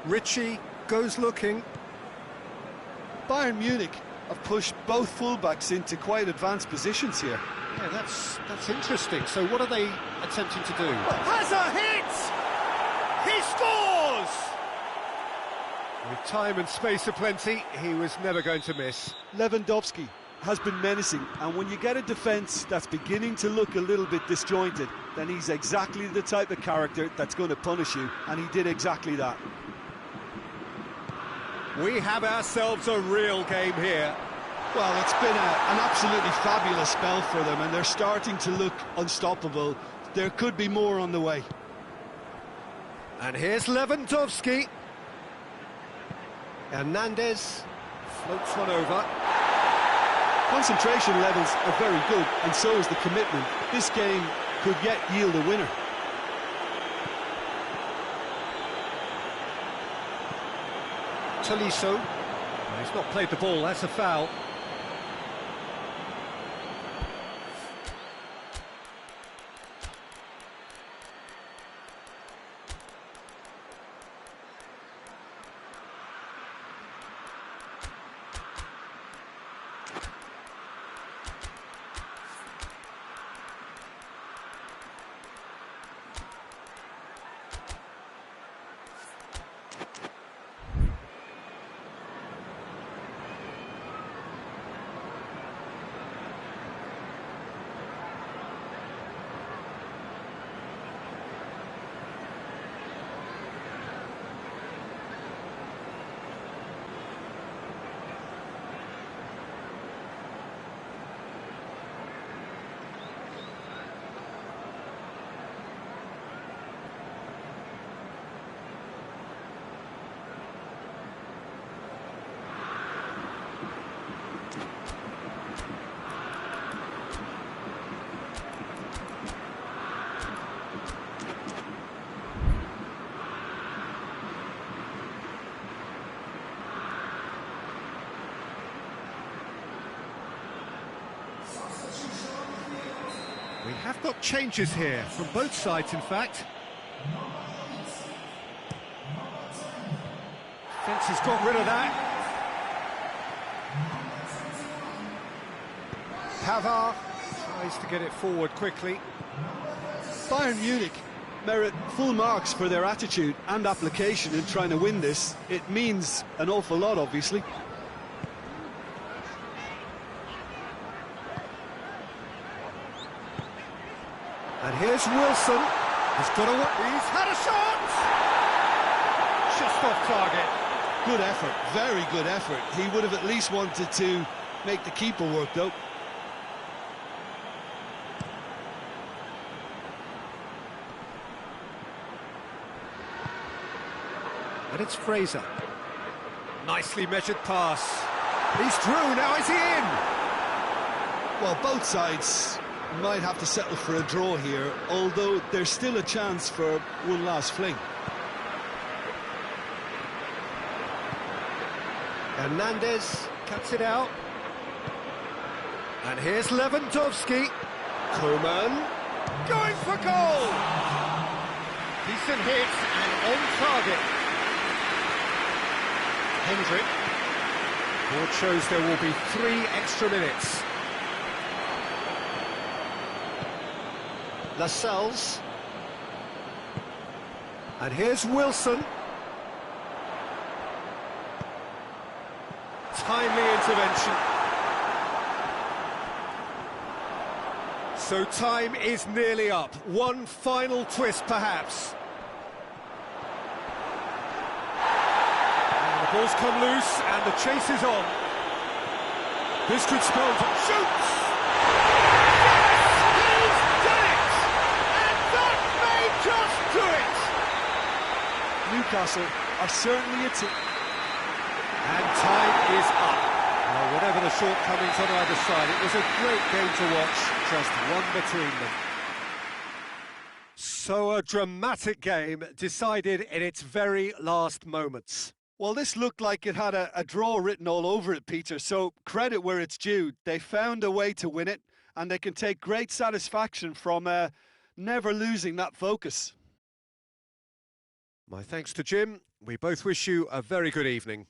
Ritchie goes looking. Bayern Munich have pushed both fullbacks into quite advanced positions here. Yeah, that's interesting. So what are they attempting to do? Has a hit! He scores! With time and space aplenty, he was never going to miss. Lewandowski has been menacing, and when you get a defence that's beginning to look a little bit disjointed, then he's exactly the type of character that's going to punish you, and he did exactly that. We have ourselves a real game here. Well, it's been an absolutely fabulous spell for them, and they're starting to look unstoppable. There could be more on the way. And here's Lewandowski. Hernandez floats one over. Concentration levels are very good, and so is the commitment. This game could yet yield a winner. Tolisso. He's not played the ball, that's a foul. We have got changes here, from both sides in fact. Fence has got rid of that. Pavard tries to get it forward quickly. Bayern Munich merit full marks for their attitude and application in trying to win this. It means an awful lot, obviously. And here's Wilson. He's had a shot! Just off target. Good effort, very good effort. He would have at least wanted to make the keeper work, though. And it's Fraser. Nicely measured pass. He's through, now is he in? Well, both sides might have to settle for a draw here, although there's still a chance for one last fling. Hernandez cuts it out. And here's Lewandowski. Koeman going for goal! Decent hit and on target. Hendrick. Board shows there will be 3 extra minutes. Lascelles. And here's Wilson. Timely intervention. So time is nearly up. One final twist, perhaps. And the ball's come loose, and the chase is on. This could spell shoots! Newcastle are certainly a team. And time is up. Well, whatever the shortcomings on either side, it was a great game to watch, just one between them. So a dramatic game decided in its very last moments. Well, this looked like it had a draw written all over it, Peter, so credit where it's due. They found a way to win it, and they can take great satisfaction from never losing that focus. My thanks to Jim. We both wish you a very good evening.